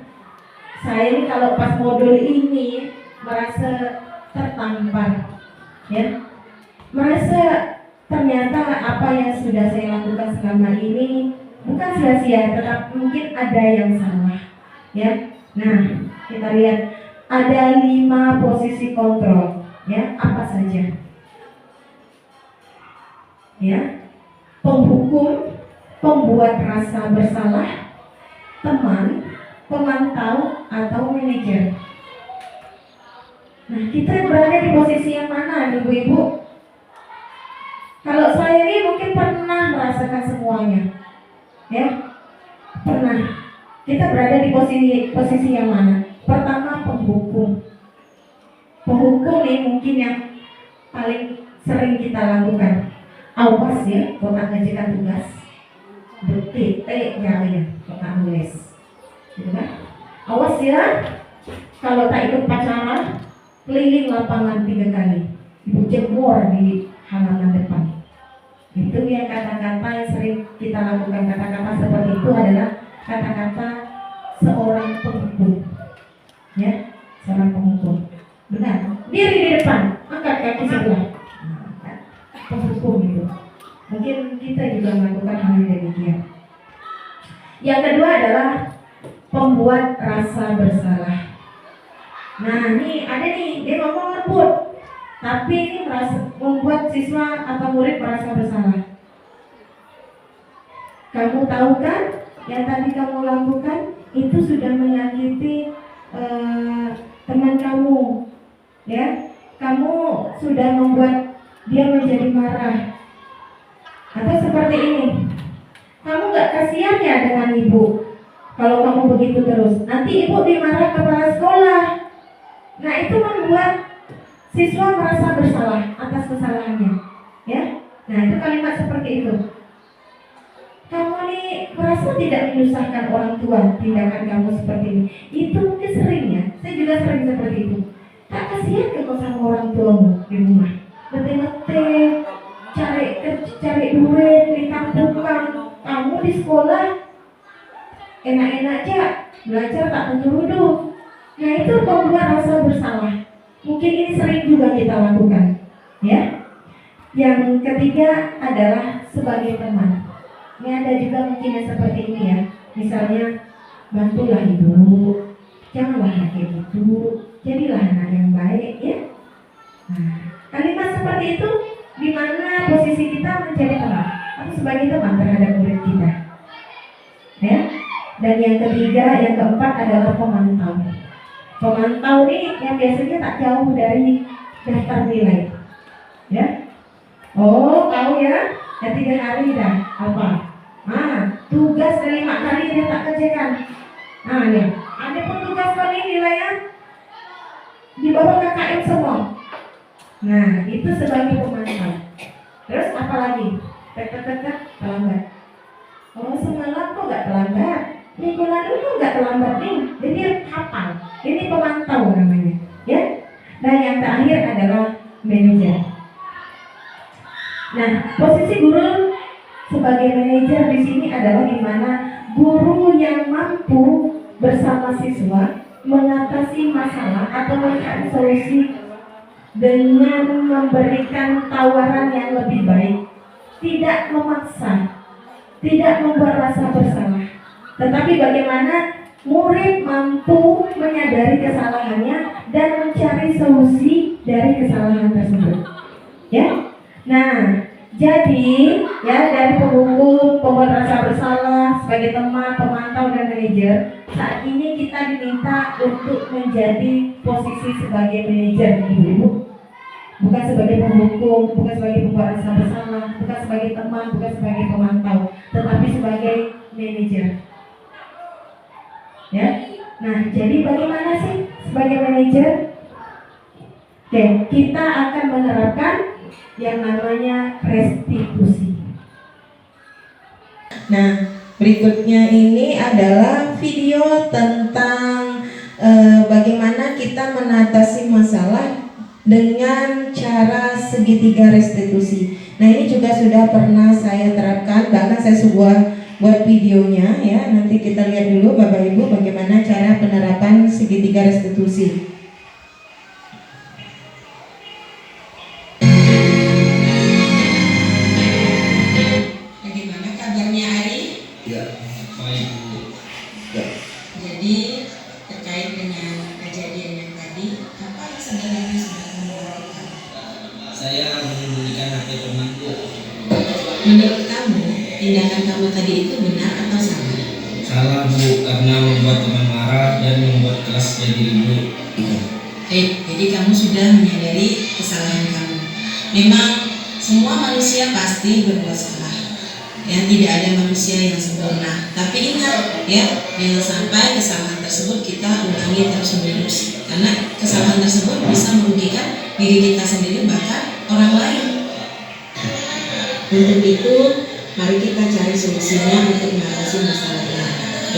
saya ini kalau pas modul ini merasa tertampar, ya, merasa ternyata apa yang sudah saya lakukan selama ini bukan sia-sia, tetapi mungkin ada yang salah, ya. Nah, kita lihat ada 5 posisi kontrol, ya, apa saja, ya. Penghukum, pembuat rasa bersalah, teman, pemantau, atau manajer. Nah, kita berada di posisi yang mana, ibu-ibu? Kalau saya ini mungkin pernah merasakan semuanya, ya, pernah. Kita berada di posisi yang mana? Pertama, penghukum. Penghukum ini mungkin yang paling sering kita lakukan. Awas ya, kotak ngajikan tugas, BTT ya, kotak nulis, gitu kan? Awas ya, kalau tak ikut pacaran, keliling lapangan 3 kali, ibu jemur di halaman depan. Itu yang kata-kata yang sering kita lakukan. Kata-kata seperti itu adalah kata-kata seorang penghukum, ya, seorang penghukum. Benar, diri di depan, angkat kaki sebelah. Penghukum itu. Mungkin kita juga melakukan hal yang demikian. Yang kedua adalah pembuat rasa bersalah. Nah, ini ada nih, dia ngomong lembut, tapi ini membuat siswa atau murid merasa bersalah. Kamu tahu kan, yang tadi kamu lakukan itu sudah menyakiti teman kamu, ya. Kamu sudah membuat dia menjadi marah. Atau seperti ini, kamu gak kasihan ya dengan ibu kalau kamu begitu terus, nanti ibu dimarah kepala sekolah. Nah, itu membuat siswa merasa bersalah atas kesalahannya, ya. Nah, itu kalimat seperti itu. Kamu nih merasa tidak menyusahkan orang tua tindakan kamu seperti ini. Itu mungkin sering, ya. Saya juga sering seperti itu. Tak kasihan ke sama orang tuamu di rumah, mete-mete, cari duit, ditangguhkan. Kamu di sekolah enak-enak aja, belajar tak tentu. Nah, itu membuat rasa bersalah. Mungkin ini sering juga kita lakukan, ya. Yang ketiga adalah sebagai teman. Ini ada juga mungkin yang seperti ini, ya. Misalnya, bantulah ibu, janganlah kayak gitu, jadilah anak yang baik, ya. Nah, kalimat seperti itu di mana posisi kita menjadi teman atau sebagai teman terhadap murid kita, ya. Dan yang ketiga, yang keempat adalah pemantau. Pemantau ini yang biasanya tak jauh dari daftar nilai, ya. Oh, tahu ya, 3 hari dah apa? Tugas dari 5 kali dia tak kerjakan. Ya, ada pun tugas kali nilainya di bawah KKM semua. Nah, itu sebagai pemantau. Terus apa lagi? Terlambat. Oh, semalam kok gak terlambat? Minggu lalu kok gak terlambat nih? Jadi hafal. Ini pemantau namanya, ya. Dan yang terakhir adalah manajer. Nah, posisi guru sebagai manajer di sini adalah di mana guru yang mampu bersama siswa mengatasi masalah atau mencari solusi dengan memberikan tawaran yang lebih baik, tidak memaksa, tidak membuat rasa bersalah, tetapi bagaimana murid mampu menyadari kesalahannya dan mencari solusi dari kesalahan tersebut, ya. Nah, Jadi, ya dari pengukur, pembuat rasa bersalah, sebagai teman, pemantau dan manajer, saat ini kita diminta untuk menjadi posisi sebagai manajer, ibu-ibu. Bukan sebagai penghukum, bukan sebagai pembuat rasa bersalah, bukan sebagai teman, bukan sebagai pemantau, tetapi sebagai manajer. Ya, nah jadi bagaimana sih sebagai manajer? Oke, kita akan menerapkan yang namanya restitusi.
Nah, berikutnya ini adalah video tentang bagaimana kita mengatasi masalah dengan cara segitiga restitusi. Nah, ini juga sudah pernah saya terapkan, bahkan saya buat videonya ya. Nanti kita lihat dulu Bapak Ibu bagaimana cara penerapan segitiga restitusi. Bagaimana kabarnya Ari?
Ya, baik Bu. Ya.
Jadi terkait dengan kejadian yang tadi, apa yang sebenarnya sudah kamu lakukan?
Saya menyembunyikan HP teman Bu.
Menurut kamu, tindakan kamu tadi itu benar atau salah?
Salah Bu, karena membuat teman marah dan membuat kelas jadi ribut.
Jadi kamu sudah menyadari kesalahan kamu. Memang semua manusia pasti berbuat salah. Ya, tidak ada manusia yang sempurna. Tapi ingat ya, jangan sampai kesalahan tersebut kita ulangi terus-menerus. Karena kesalahan tersebut bisa merugikan diri kita sendiri bahkan orang lain. Untuk itu, mari kita cari solusinya untuk mengatasi masalah ini.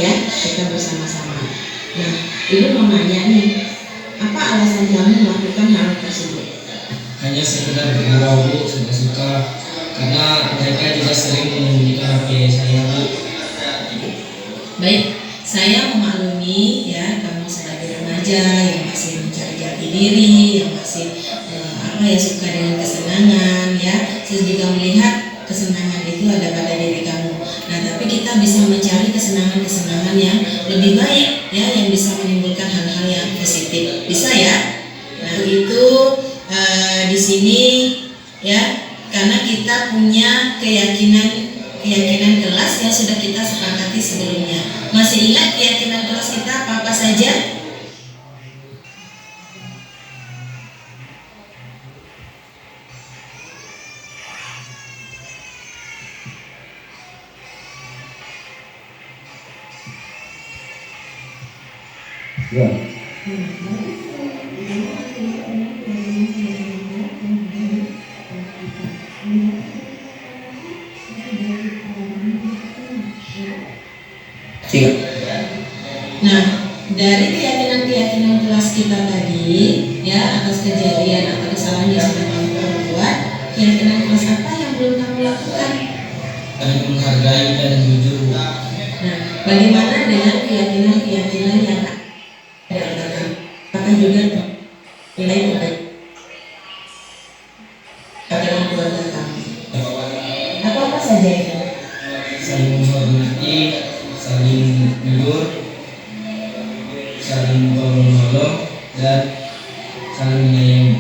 Ya, kita bersama-sama. Nah, Ibu mau nanya nih, apa alasan kamu melakukan hal tersebut?
Hanya sekedar bergurau Bu, suka-suka. Karena mereka juga sering menyembunyikan HP saya Bu.
Baik, saya memaklumi ya kamu sebagai remaja yang masih mencari jati diri, yang masih suka dengan kesenangan ya. Saya juga melihat kesenangan itu ada pada diri kamu. Nah, tapi kita bisa mencari kesenangan-kesenangan yang lebih baik ya, yang bisa menimbulkan hal-hal yang positif. Bisa ya? Nah, itu di sini ya, karena kita punya keyakinan kelas yang sudah kita sepakati sebelumnya. Masih ingat keyakinan kelas kita apa saja?
Ya.
Nah, dari keyakinan kelas kita tadi ya, atas kejadian atau kesalahan yang sudah kamu perbuat, keyakinan kelas apa yang belum kamu lakukan?
Saling menghargai dan jujur Bu.
Nah, bagaimana dengan keyakinan yang ada pada kamu? Apakah juga nilai baik dalam keluarga kamu? Apa saja itu?
Saling menghormati, saling jujur, saling menolong dan saling menyayangi.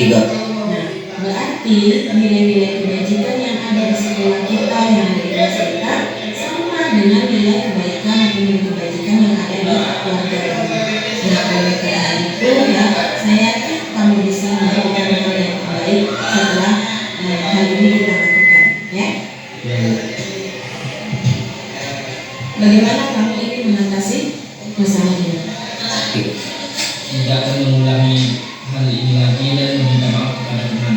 Nah, berarti nilai-nilai kebajikan yang ada di sekolah kita, yang ada di kelas kita, sama dengan nilai kebaikan atau nilai kebajikan yang ada di keluarga kamu. Nah, oleh karena itu ya, saya yakin kamu bisa melakukan hal yang baik setelah hal ini kita lakukan, ya. Bagaimana kamu ingin mengatasi masalah ini?
Tidak akan mengulangi hal ini lagi dan meminta maaf kepada teman.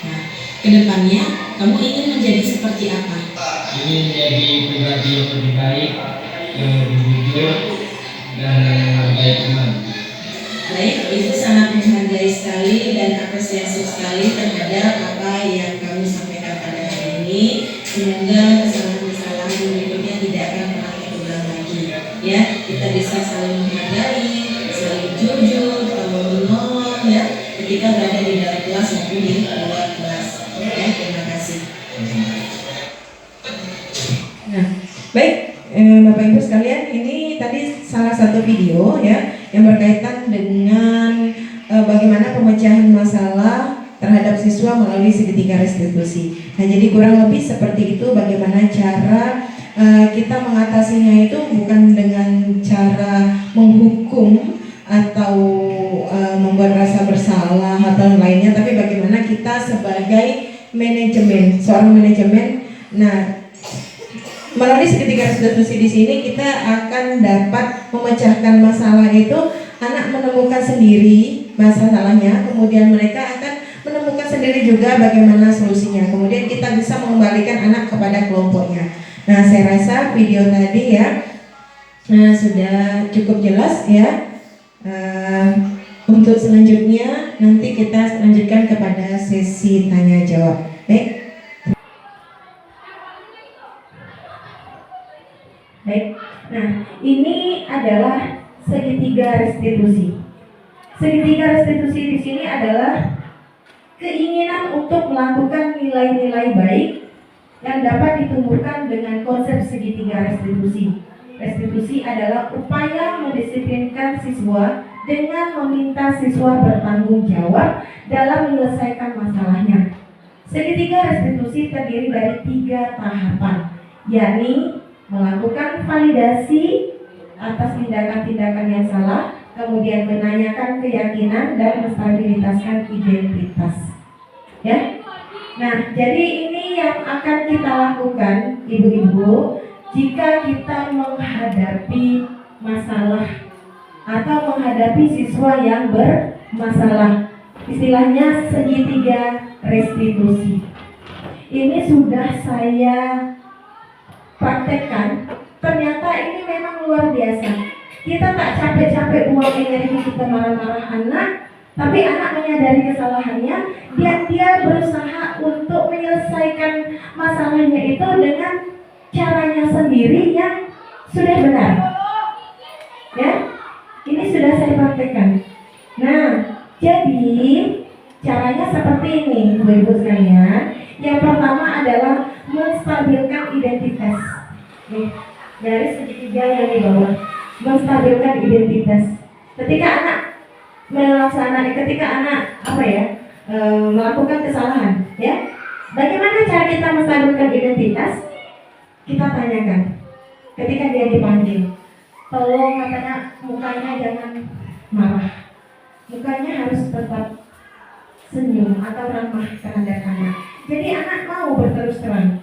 Nah, kedepannya kamu ingin menjadi seperti apa?
Ingin menjadi pribadi yang lebih baik, yang lebih jujur dan menghargai teman.
Baik, itu sangat menghargai sekali dan apresiasi sekali terhadap apa yang kamu sampaikan pada hari ini. Semoga kesalahan-kesalahan berikutnya tidak akan pernah terulang lagi. Ya, kita bisa saling menghargai, saling jujur, saling menolong ya, ketika berada di dalam kelas maupun di luar kelas. Ya, terima kasih. Nah, baik. Bapak Ibu sekalian, ini tadi salah satu video ya yang berkaitan dengan bagaimana pemecahan masalah
terhadap siswa melalui segitiga restitusi. Nah, jadi kurang lebih seperti itu bagaimana cara kita mengatasinya, itu bukan dengan cara menghukum atau membuat rasa bersalah atau lainnya, tapi bagaimana kita sebagai manajemen, seorang manajemen. Nah, melalui segitiga restitusi di sini kita akan dapat memecahkan masalah itu. Anak menemukan sendiri masalahnya, kemudian mereka akan menemukan sendiri juga bagaimana solusinya. Kemudian kita bisa mengembalikan anak kepada kelompoknya. Nah, saya rasa video tadi ya sudah cukup jelas ya. Untuk selanjutnya nanti kita lanjutkan kepada sesi tanya jawab. Baik. Nah, ini adalah segitiga restitusi. Segitiga restitusi di sini adalah keinginan untuk melakukan nilai-nilai baik yang dapat ditumbuhkan dengan konsep segitiga restitusi. Restitusi adalah upaya mendisiplinkan siswa dengan meminta siswa bertanggung jawab dalam menyelesaikan masalahnya. Segitiga restitusi terdiri dari 3 tahapan, yakni melakukan validasi atas tindakan-tindakan yang salah, kemudian menanyakan keyakinan dan menstabilitaskan identitas. Ya. Nah, jadi ini yang akan kita lakukan, ibu-ibu, jika kita menghadapi masalah atau menghadapi siswa yang bermasalah. Istilahnya segitiga restitusi. Ini sudah saya praktekkan. Ternyata ini memang luar biasa. Kita tak capek-capek buang energi kita marah-marah anak, tapi anak menyadari kesalahannya, dia berusaha untuk menyelesaikan masalahnya itu dengan caranya sendiri yang sudah benar. Ya, ini sudah saya praktekkan. Nah, jadi caranya seperti ini, ibu-ibu sekalian. Yang pertama adalah menstabilkan identitas. Nih, garis segitiga yang di bawah, menstabilkan identitas. Ketika anak melakukan kesalahan, ya, bagaimana cara kita menstabilkan identitas? Kita tanyakan. Ketika dia dipanggil, tolong katanya mukanya jangan marah, mukanya harus tetap senyum atau ramah terhadap anak. Jadi anak mau berterus terang.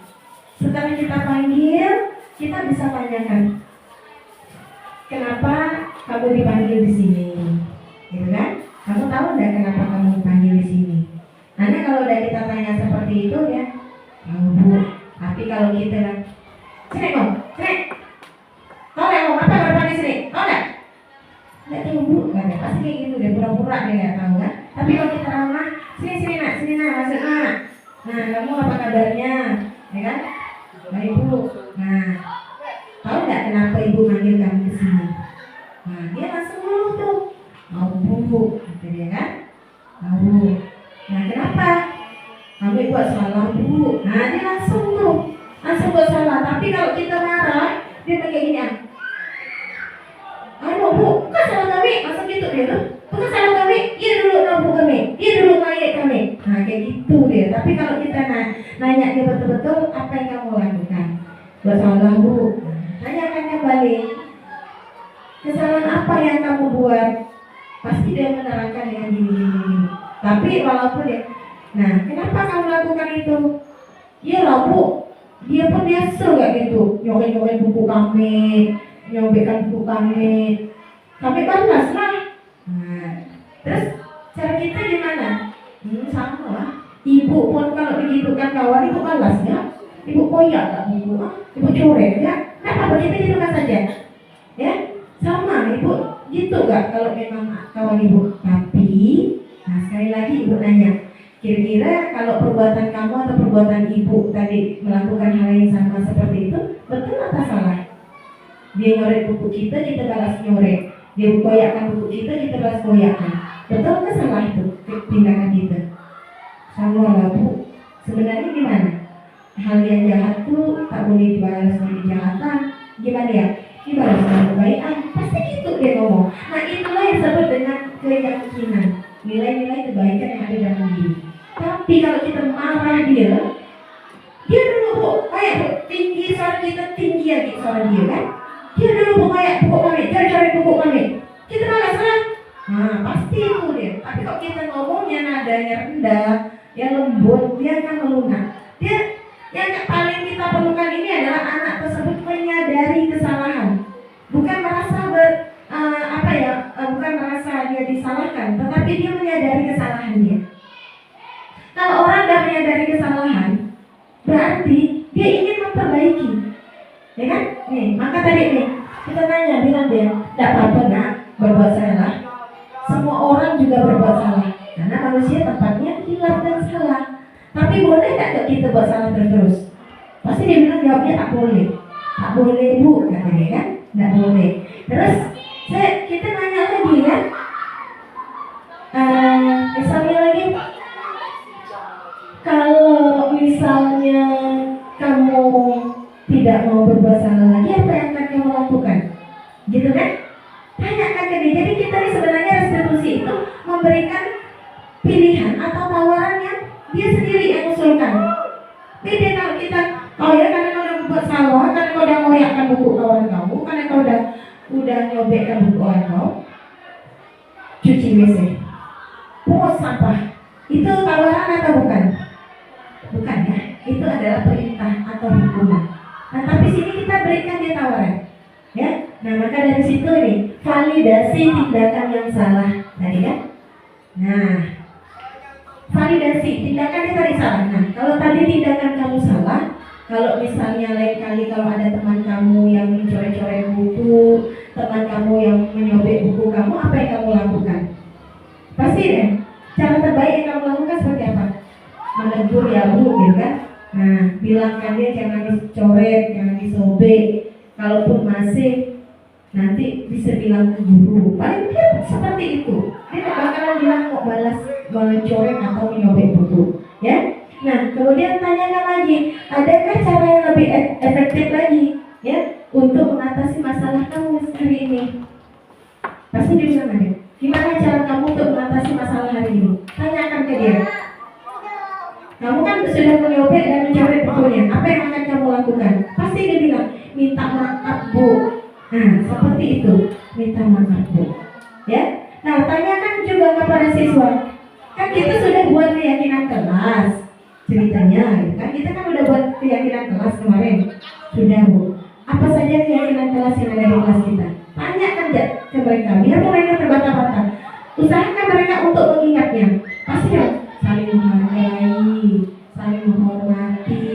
Setelah kita panggil, kita bisa tanyakan, kenapa kamu dipanggil di sini, gitu kan? Kamu tahu nggak kenapa kamu dipanggil di sini? Karena kalau udah kita tanya seperti itu ya, tahu bu. Tapi kalau kita kan, sini om, sini, tahu nggak om, apa berapa di sini? Tahu nggak? Nggak tahu bu, kan? Pasti kayak gitu deh, pura-pura dia nggak tahu kan? Tapi kalau kita ramah, sini nak, masuk nak. Nah, kamu apa kabarnya, ya kan? Baik bu. Nah, tahu nggak kenapa ibu manggil kamu ke sini? Nah, dia langsung ngeluh tuh. Tahu bu, gitu dia kan? Tahu. Nah, kenapa? Kamu buat salah bu. Nah, dia langsung buat salah. Tapi kalau kita marah, dia pakai gini ah. Aduh bu, bukan salah kami. Langsung gitu dia tuh. Bukan salah kami. Dia dulu nampu kami. Dia dulu ngayek kami. Nah, kayak gitu dia. Tapi kalau kita nanya dia betul-betul apa yang kamu lakukan? Buat salah bu. Tanyakan kembali. Kesalahan apa yang kamu buat? Pasti dia menerangkan dengan gini. Tapi walaupun dia, nah kenapa kamu lakukan itu? Iya lah bu, dia pun biasa gak gitu, nyobek buku kami, nyobekkan buku kami balas lah. Nah, terus cara kita gimana? Sama lah. Ibu pun kalau digitukan kawan, ibu balas ya. Ibu koyak gak buku, ibu coret ya. Kenapa kita gitukan saja? Ya, sama ibu gitu gak kalau memang kawan ibu. Tapi nah sekali lagi ibu nanya, kira-kira kalau perbuatan kamu atau perbuatan ibu tadi melakukan hal yang sama seperti itu, betul atau salah? Dia nyoret buku kita balas nyoret. Dia koyakkan buku kita balas koyakkan. Betul atau salah itu tindakan kita? Sama lah bu. Sebenarnya gimana? Hal yang jahat tuh tak boleh dibalas dengan kejahatan. Gimana ya? Dibalas dengan kebaikan. Pasti gitu dia ngomong. Nah itulah yang disebut dengan keyakinan. Nilai-nilai kebaikan yang ada dalam diri. dia dulu buku kami, cari buku kami. Kita malah salah. Nah, pasti itu dia. Tapi kalau kita ngomongnya nadanya rendah, yang lembut, dia akan melunak. Dia yang paling kita perlukan ini adalah anak tersebut menyadari kesalahan, bukan merasa bukan merasa dia disalahkan, tetapi dia menyadari kesalahannya. Kalau orang tidak menyadari kesalahan, berarti dia ingin memperbaiki, ya kan? Nih, maka tadi nih kita bilang dia, tidak apa-apa nak berbuat salah. Semua orang juga berbuat salah, karena manusia tempatnya hilaf dan salah. Tapi boleh tidak kita buat salah terus? Pasti dia bilang jawabnya tak boleh bu, katanya kan? Tidak boleh. Terus kita nanya lagi kan? Misalnya lagi, kalau misalnya kamu tidak mau berbuat salah lagi, apa yang akan kamu lakukan? Gitu kan? Tanyakan ke dia. Jadi kita ini sebenarnya restitusi itu memberikan pilihan atau tawaran yang dia sendiri yang usulkan. Beda kalau kita, karena kau udah berbuat salah, karena kau udah ngoyakkan buku kawan kamu, karena kau udah nyobekkan buku kawan kau, cuci WC, pungut sampah, itu tawaran atau bukan? Bukan ya, itu adalah perintah atau hukuman. Nah, tapi sini kita berikan dia tawaran, ya. Nah, maka dari situ nih validasi tindakan yang salah tadi kan. Nah, validasi tindakan dia tadi salah. Nah, kalau tadi tindakan kamu salah, kalau misalnya lain kali kalau ada teman kamu yang mencoret-coret buku, teman kamu yang menyobek buku kamu, apa yang kamu lakukan? Pasti deh, cara terbaik yang kamu lakukan seperti apa? Menegur ya bu, gitu kan? Nah, bilangkan dia jangan dicoret, jangan disobek. Kalaupun masih, nanti bisa bilang ke guru. Paling dia seperti itu. Dia tidak bakalan bilang mau balas mencoret atau menyobek buku, ya. Nah, kemudian tanyakan lagi, adakah cara yang lebih efektif lagi, ya, untuk mengatasi masalah kamu hari ini? Pasti dia bilang ada. Gimana cara kamu untuk mengatasi masalah hari ini? Tanyakan ke dia. Kamu kan sudah menyobek dan mencoret bukunya. Apa yang akan kamu lakukan? Pasti dia bilang, minta maaf bu. Nah, seperti itu, minta maaf bu, ya. Nah, tanyakan juga kepada siswa. Kan kita sudah buat keyakinan kelas, ceritanya, kan kita kan udah buat keyakinan kelas kemarin, sudah bu. Apa saja keyakinan kelas yang ada di kelas kita? Tanyakan ke mereka, biar mereka terbata-bata. Usahakan mereka untuk mengingatnya. Pasti dong, saling menghargai, saling menghormati,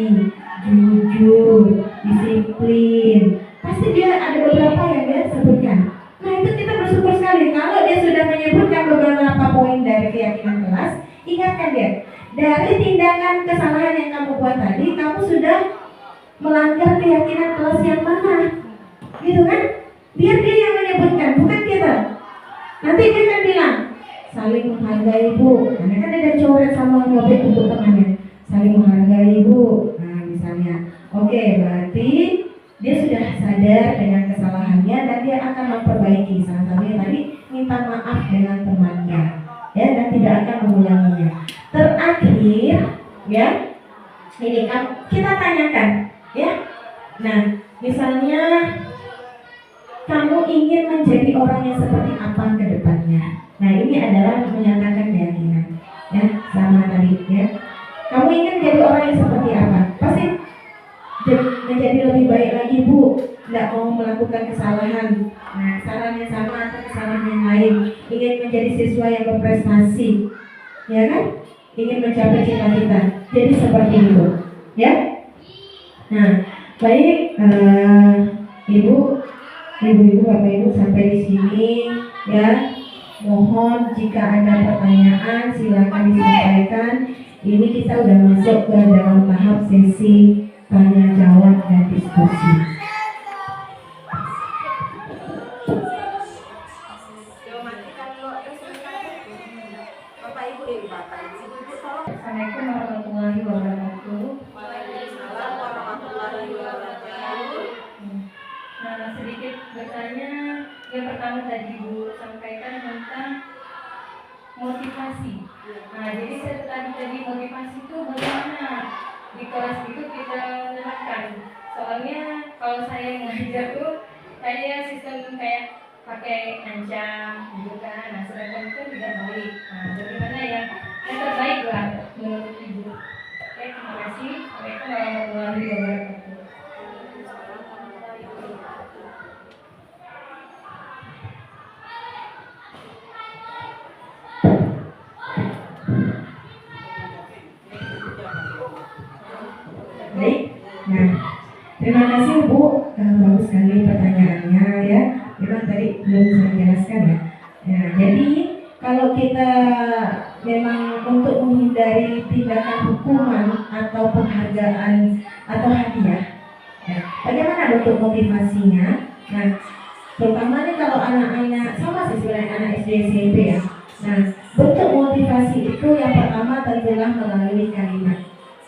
jujur, disiplin. Pasti dia ada beberapa yang dia sebutkan. Nah, itu kita bersyukur sekali kalau dia sudah menyebutkan beberapa poin dari keyakinan kelas. Ingatkan dia, dari tindakan kesalahan yang kamu buat tadi, kamu sudah melanggar keyakinan kelas yang mana, gitu kan? Biar dia yang menyebutkan, bukan kita. Nanti dia akan bilang saling menghargai bu, karena kan ada coret sama nyobek untuk temannya. Saling menghargai bu. Nah, misalnya, oke, berarti dia sudah sadar dengan kesalahannya dan dia akan memperbaiki. Salah satunya tadi minta maaf dengan temannya, ya, dan tidak akan mengulanginya. Terakhir, ya, ini kan kita tanyakan, ya. Nah, misalnya kamu ingin menjadi orang yang seperti apa ke depannya. Nah, ini adalah menyatakan keyakinan, ya, sama tadi, ya. Kamu ingin menjadi orang yang seperti apa? Pasti menjadi lebih baik lagi bu, tidak mau melakukan kesalahan. Nah, sarannya sama atau kesalahan yang lain. Ingin menjadi siswa yang berprestasi, ya kan? Ingin mencapai cita-cita. Jadi seperti itu, ya. Nah, baik, ibu, bapak ibu sampai di sini, ya. Mohon jika ada pertanyaan silakan disampaikan. Ini kita udah masuk ke dalam tahap sesi tanya jawab dan diskusi.
Assalamualaikum warahmatullahi wabarakatuh.
Waalaikumsalam warahmatullahi wabarakatuh.
Nah, sedikit bertanya. Yang pertama tadi Bu sampaikan tentang motivasi. Nah, jadi saya tadi motivasi itu bagaimana di kelas itu kita menerapkan. Soalnya kalau saya yang ngajar tuh kayak sistem kayak pakai ancam gitu kan. Nah, sedangkan itu tidak baik. Nah, bagaimana yang terbaik lah menurut Ibu? Oke, terima kasih. Assalamualaikum warahmatullahi wabarakatuh.
Baik, nah terima kasih Bu, bagus sekali pertanyaannya ya. Memang tadi belum saya jelaskan ya. Nah, jadi kalau kita memang untuk menghindari tindakan hukuman atau penghargaan atau hadiah, ya, bagaimana bentuk motivasinya? Nah, terutama nih kalau anak-anak sama sih sebenarnya anak SD SMP ya. Nah, bentuk motivasi itu yang pertama tentulah melalui kalimat,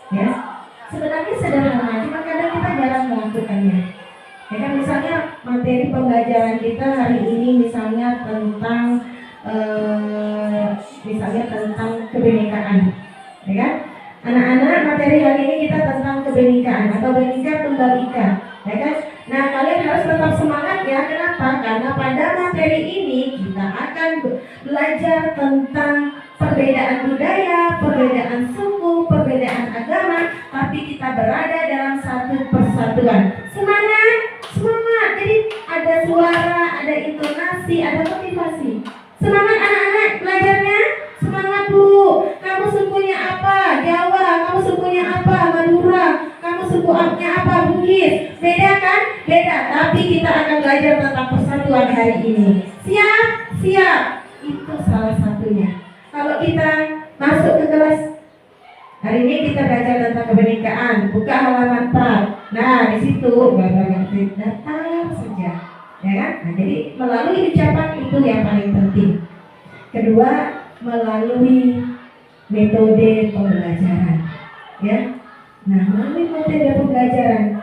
ya. Sebenarnya sederhana, cuma kadang kita jarang melakukannya. Ya kan, misalnya materi pembelajaran kita hari ini misalnya tentang kebinekaan, ya kan? Anak-anak materi hari ini kita tentang kebinekaan atau Bhinneka Tunggal Ika, ya kan? Nah, kalian harus tetap semangat ya. Kenapa? Karena pada materi ini kita akan belajar tentang perbedaan budaya, perbedaan suku, perbedaan agama, tapi kita berada dalam satu persatuan. Semangat, semangat. Jadi ada suara, ada intonasi, ada motivasi. Semangat anak-anak belajarnya. Semangat Bu. Kamu sukunya apa? Jawa. Kamu sukunya apa? Madura. Kamu sukunya apa? Bugis. Beda kan? Beda. Tapi kita akan belajar tentang persatuan hari ini. Siap? Siap. Itu salah satunya. Kalau kita masuk ke kelas hari ini kita belajar tentang kebinekaan, buka halaman 4. Nah, di situ Bapak datang saja, ya kan? Nah, jadi melalui ucapan itu yang paling penting. Kedua, melalui metode pembelajaran, ya. Nah, melalui metode pembelajaran,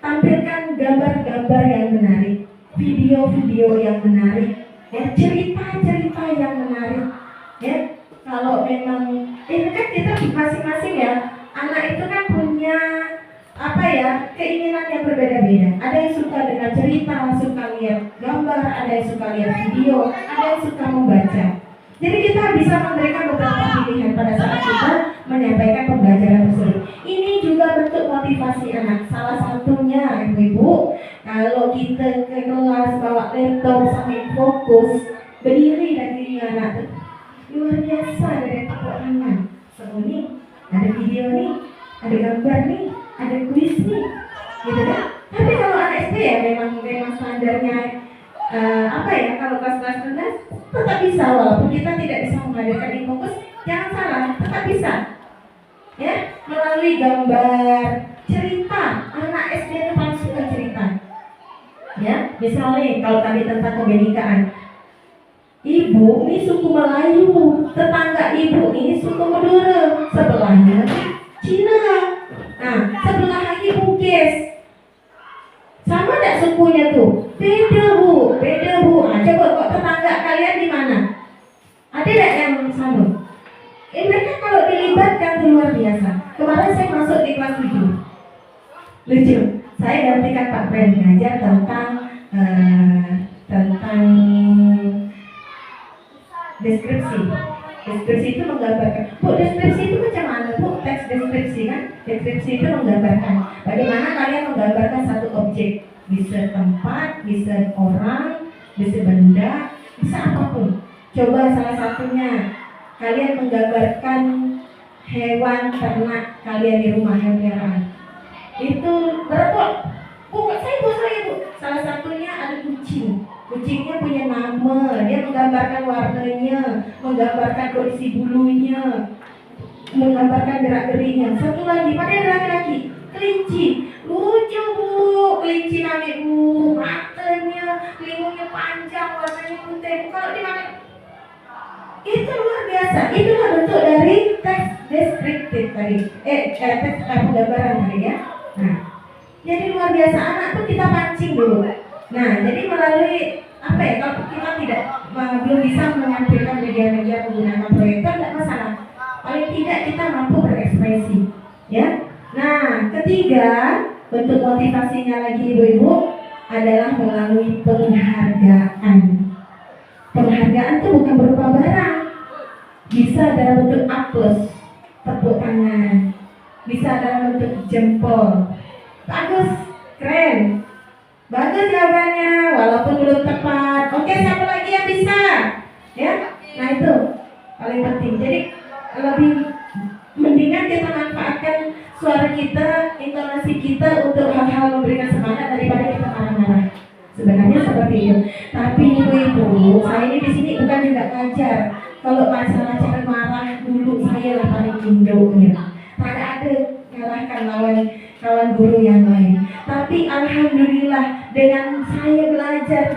tampilkan gambar-gambar yang menarik, video-video yang menarik, ya, cerita-cerita yang menarik, ya. Kalau memang ini kan kita masing-masing ya, anak itu kan punya keinginan yang berbeda-beda. Ada yang suka dengan cerita, suka lihat gambar, ada yang suka lihat video, ada yang suka membaca. Jadi kita bisa memberikan beberapa pilihan pada saat kita menyampaikan pembelajaran tersebut. Ini juga bentuk motivasi anak. Salah satunya, Ibu, kalau kita ke kelas bawa laptop sambil fokus, berdiri dan diri anak luar biasa dari tepuk tangan. So, nih ada video nih, ada gambar nih, ada kuis nih, gitu kan? Tapi kalau anak SD ya memang standarnya kalau kelas-kelas rendah tetap bisa, walaupun kita tidak bisa menghadirkan yang fokus, jangan salah, tetap bisa, ya, melalui gambar, cerita. Anak SD itu paling suka cerita, ya. Misalnya kalau tadi tentang kebinekaan, Ibu ini suku Melayu, tetangga Ibu ini suku Madura, sebelahnya Cina, nah sebelah lagi Bugis. Sama enggak sukunya tuh? Beda Bu, beda Bu. Nah, coba kok tetangga kalian di mana? Ada enggak yang sama? Mereka kalau dilibatkan itu luar biasa. Kemarin saya masuk di kelas 7. Lucu. Saya gantikan Pak Pren ngajar tentang deskripsi. Deskripsi itu menggambarkan. Bu, deskripsi itu macam mana Bu? Teks deskripsi kan? Deskripsi itu menggambarkan bagaimana kalian menggambarkan satu objek. Bisa tempat, bisa orang, bisa benda, bisa apapun. Coba salah satunya kalian menggambarkan hewan ternak kalian di rumah yang peliharaan. Itu berapa? Bu, saya Bu. Salah satunya ada kucing. Kucingnya punya nama, dia menggambarkan warnanya, menggambarkan kondisi bulunya, menggambarkan gerak-geriknya. Satu lagi, pada laki-laki, kelinci. Lucu Bu, kelinci nami Bu, matanya, telinganya panjang, warnanya putih. Kalau di mana? Itu luar biasa. Itulah bentuk dari teks deskriptif tadi. Teks penggambaran tadi ya. Nah, jadi luar biasa. Anak tuh kita pancing dulu. Nah, jadi melalui kalau kita belum bisa menampilkan media-media menggunakan proyektor, tidak masalah. Paling tidak kita mampu berekspresi, ya. Nah, ketiga bentuk motivasinya lagi Ibu-ibu, adalah melalui penghargaan. Penghargaan itu bukan berupa barang, bisa dalam bentuk aplaus, tepuk tangan, bisa dalam bentuk jempol. Bagus, keren, bagus jawabannya, walaupun belum tepat. Oke, siapa lagi yang bisa? Ya, nah itu paling penting. Jadi lebih mendingan kita manfaatkan suara kita, intonasi kita untuk hal-hal memberikan semangat daripada kita marah-marah. Sebenarnya seperti itu. Tapi ibu-ibu, saya ini di sini bukan juga ngajar. Kalau masalah cara marah dulu saya lah paling indonya. Tak ada kalahkan kawan guru yang lain. Tapi alhamdulillah dengan saya belajar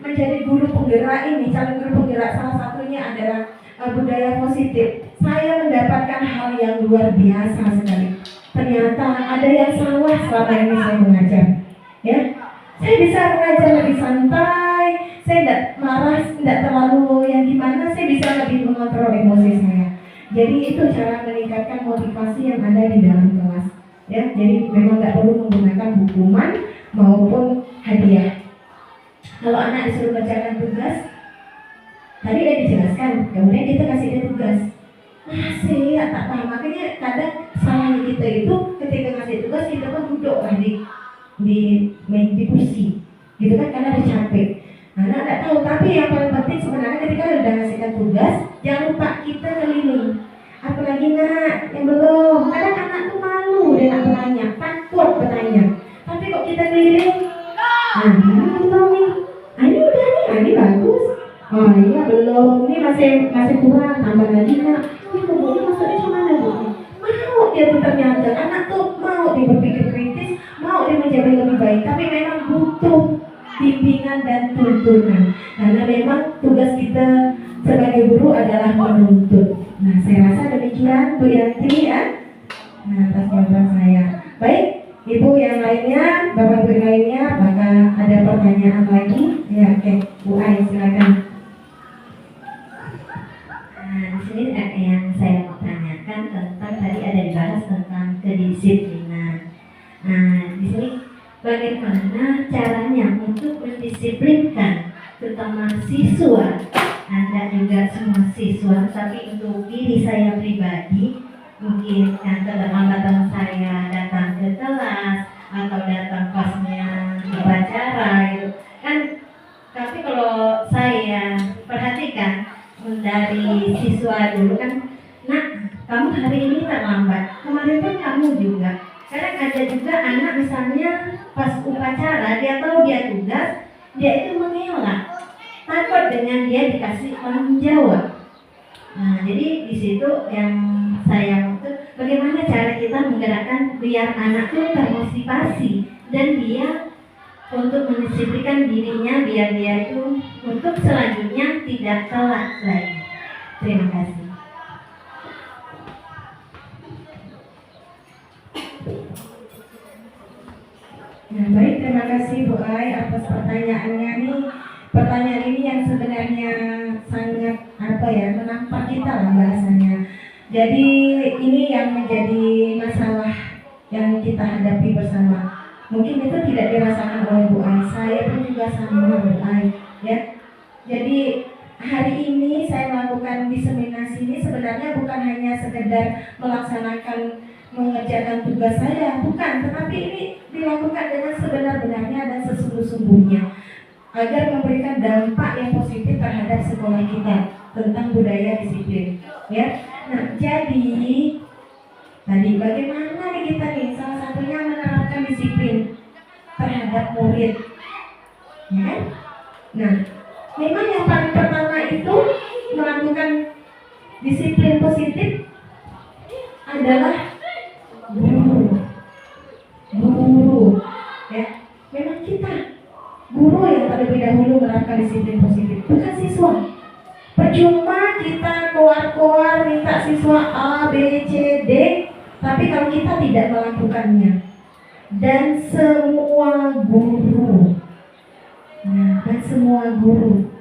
menjadi guru penggerak ini, calon guru penggerak, salah satunya adalah budaya positif. Saya mendapatkan hal yang luar biasa sekali. Ternyata ada yang salah selama ini saya mengajar. Ya, saya bisa mengajar lebih santai. Saya tidak marah, tidak terlalu yang gimana. Saya bisa lebih mengontrol emosi saya. Jadi itu cara meningkatkan motivasi yang ada di dalam kelas. Ya, jadi memang tidak perlu menggunakan hukuman maupun hadiah. Kalau anak disuruh kerjakan tugas, tadi udah dijelaskan, kemudian kita kasih dia tugas. Masih ya tak paham, makanya kadang salahnya kita itu ketika ngasih tugas kita pun duduk lah di kursi, gitu kan, karena udah capek. Anak tidak tahu, tapi yang paling penting sebenarnya ketika udah ngasihkan tugas, jangan lupa kita keliling. Apalagi nak yang belum, kadang anak tuh malu dia nak bertanya, takut bertanya. Tapi kok kita keliling, belum nih, ini udah nih, ini bagus. Oh iya belum, ini masih kurang, tambah lagi nak. Ini bukunya maksudnya cuma mana bu? Mau dia tuh ternyata, anak tuh mau dia berpikir kritis, mau dia menjadi lebih baik. Tapi memang butuh bimbingan dan tuntunan. Karena memang tugas kita sebagai guru adalah menuntut. Nah saya rasa demikian Bu Yanti ya. Nah atas jawaban saya. Baik, Ibu yang lainnya, Bapak Ibu yang lainnya, apakah ada pertanyaan lagi? Ya oke, Bu Ai silakan.
Di sini yang saya mau tanyakan tentang tadi ada dibahas tentang kedisiplinan. Nah, di sini bagaimana caranya untuk mendisiplinkan terutama siswa, Anda juga semua siswa, tapi untuk diri saya pribadi, mungkin yang keterlambatan saya datang ke kelas atau datang pasnya upacara itu kan, tapi kalau saya perhatikan dari siswa dulu kan, nak kamu hari ini terlambat, kemarin pun kamu juga. Kadang ada juga anak misalnya pas upacara dia tahu dia tugas, dia itu mengelak, takut dengan dia dikasih tanggung jawab. Nah jadi di situ yang saya maksud, bagaimana cara kita menggerakkan biar anak itu termotivasi dan dia untuk mendisiplinkan dirinya biar dia itu untuk selanjutnya tidak telat lagi. Terima kasih.
Nah, baik, terima kasih Bu Ai atas pertanyaannya nih. Pertanyaan ini yang sebenarnya sangat menampak kita lah bahasanya. Jadi ini yang menjadi masalah yang kita hadapi bersama. Mungkin itu tidak dirasakan oleh Bu Ai, saya pun juga sama Bu Ai, ya. Jadi hari ini saya melakukan diseminasi ini sebenarnya bukan hanya sekedar mengerjakan tugas saya, bukan, tetapi ini dilakukan dengan sebenar-benarnya dan sesungguh-sungguhnya agar memberikan dampak yang positif terhadap sekolah kita tentang budaya disiplin, ya. Nah, jadi tadi bagaimana nih kita nih, salah satunya menerapkan disiplin terhadap murid, ya kan? Nah, memang yang paling pertama itu melakukan disiplin positif adalah guru, ya. Memang kita guru yang terlebih dahulu menerapkan disiplin positif, bukan siswa. Percuma kita koar-koar minta siswa A, B, C, D, tapi kalau kita tidak melakukannya. Dan semua guru, dan semua guru,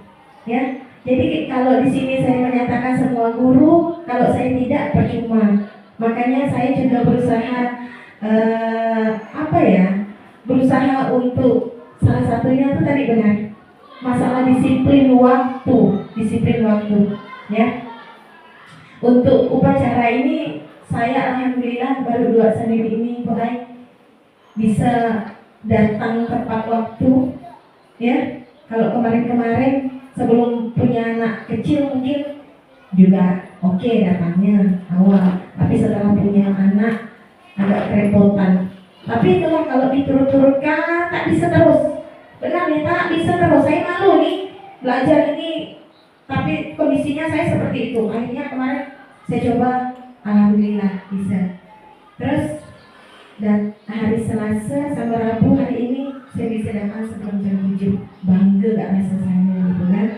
ya. Jadi kalau di sini saya menyatakan semua guru, kalau saya tidak percuma. Makanya saya juga berusaha berusaha untuk salah satunya tuh tadi benar, masalah disiplin waktu, ya. Untuk upacara ini saya alhamdulillah baru 2 Senin ini mulai bisa datang tepat waktu, ya. Kalau kemarin-kemarin sebelum punya anak kecil mungkin juga oke datangnya awal, tapi setelah punya anak agak kerepotan. Tapi itulah kalau diturut-turutkan tak bisa terus. Benar ya, tak bisa terus. Saya malu nih belajar ini, tapi kondisinya saya seperti itu. Akhirnya kemarin saya coba, alhamdulillah bisa. Terus dan hari Selasa sama Rabu hari ini saya bisa datang sebelum jam 7. Bangga gak rasa saya gitu kan.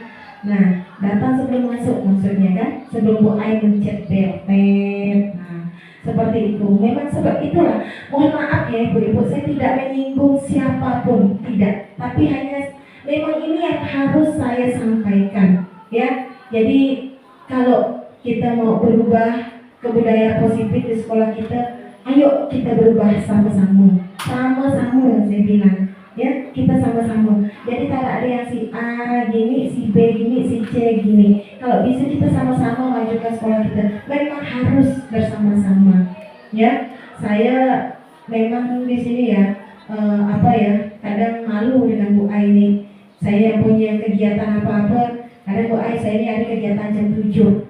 Nah, datang sebelum masuk maksudnya kan, sebelum Bu Ai mencet bel. Nah, seperti itu. Memang sebab itulah. Mohon maaf ya ibu-ibu, saya tidak menyinggung siapapun, tidak. Tapi hanya memang ini yang harus saya sampaikan, ya. Jadi kalau kita mau berubah ke budaya positif di sekolah kita, ayo kita berubah sama-sama yang saya bilang, ya, kita sama-sama. Jadi kalau ada yang si A gini, si B gini, si C gini, kalau bisa kita sama-sama majukan sekolah kita, memang harus bersama-sama, ya. Saya memang di sini ya, kadang malu dengan Bu Ai ini. Saya punya kegiatan apa-apa, kadang Bu Ai saya ini ada kegiatan jam 7.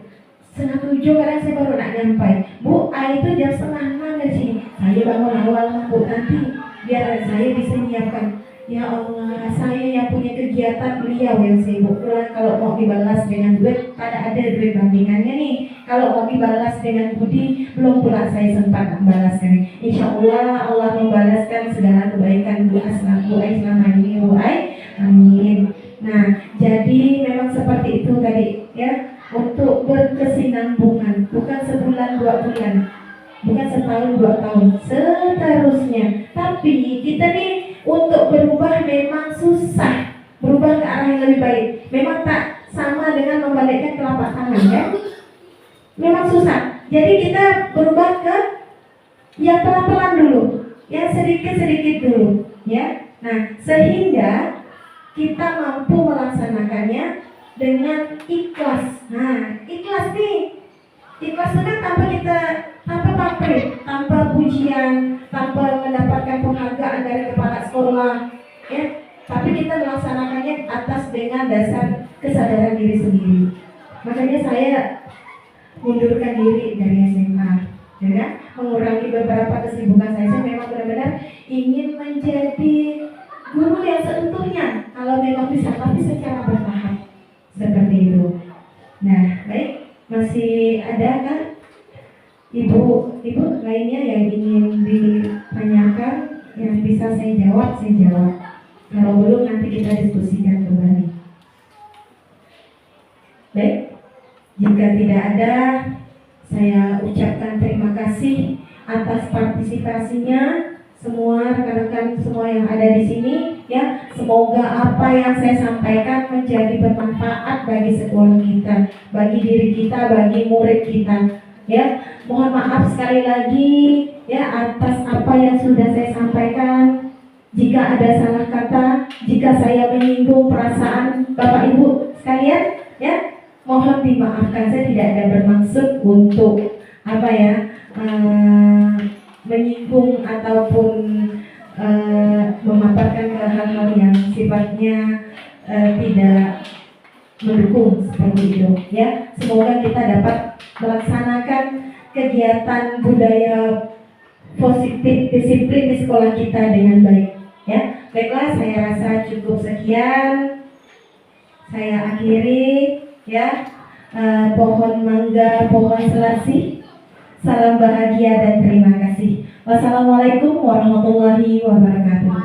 Setengah 7 kadang saya baru nak nyampai. Bu Ai itu jam setengah 6 dari sini. Saya bangun awal Bu, nanti biar saya bisa menyiapkan. Ya Allah, saya yang punya kegiatan, beliau yang sibuk. Kalau mau dibalas dengan duit, ada duit bandingannya nih. Kalau mau dibalas dengan budi, belum pula saya sempat membalaskan. Insya Allah Allah membalaskan segala kebaikan Bu Ai selama ini, Bu Ai. Amin. Nah, jadi memang seperti itu tadi, ya. Untuk berkesinambungan, bukan sebulan 2 bulan, bukan setahun 2 tahun, seterusnya. Tapi kita nih untuk berubah memang susah, berubah ke arah yang lebih baik. Memang tak sama dengan membalikkan telapak tangan, ya. Memang susah. Jadi kita berubah ke yang pelan-pelan dulu, yang sedikit-sedikit dulu, ya. Nah, sehingga kita mampu melaksanakannya dengan ikhlas. Nah, ikhlas nih. Ikhlas itu kan tanpa pamrih, tanpa pujian, tanpa mendapatkan penghargaan dari kepala sekolah, ya. Tapi kita melaksanakannya atas dengan dasar kesadaran diri sendiri. Makanya saya mundurkan diri dari SMA, ya kan? Mengurangi beberapa kesibukan saya memang benar-benar ingin menjadi guru yang seutuhnya. Kalau memang bisa, tapi secara bertahap. Seperti itu. Nah, baik, masih ada kan ibu lainnya yang ingin ditanyakan, yang bisa saya jawab. Kalau belum nanti kita diskusikan kembali. Baik, jika tidak ada, saya ucapkan terima kasih atas partisipasinya semua rekan-rekan semua yang ada di sini, ya. Semoga apa yang saya sampaikan menjadi bermanfaat bagi sekolah kita, bagi diri kita, bagi murid kita, ya. Mohon maaf sekali lagi, ya, atas apa yang sudah saya sampaikan. Jika ada salah kata, jika saya menyinggung perasaan Bapak Ibu sekalian, ya, mohon dimaafkan. Saya tidak ada bermaksud untuk menyinggung ataupun memaparkan ke hal-hal yang sifatnya tidak mendukung seperti itu, ya. Semoga kita dapat melaksanakan kegiatan budaya positif disiplin di sekolah kita dengan baik, ya. Baiklah, saya rasa cukup sekian. Saya akhiri, ya. Pohon mangga, pohon selasih. Salam bahagia dan terima kasih. Wassalamualaikum warahmatullahi wabarakatuh.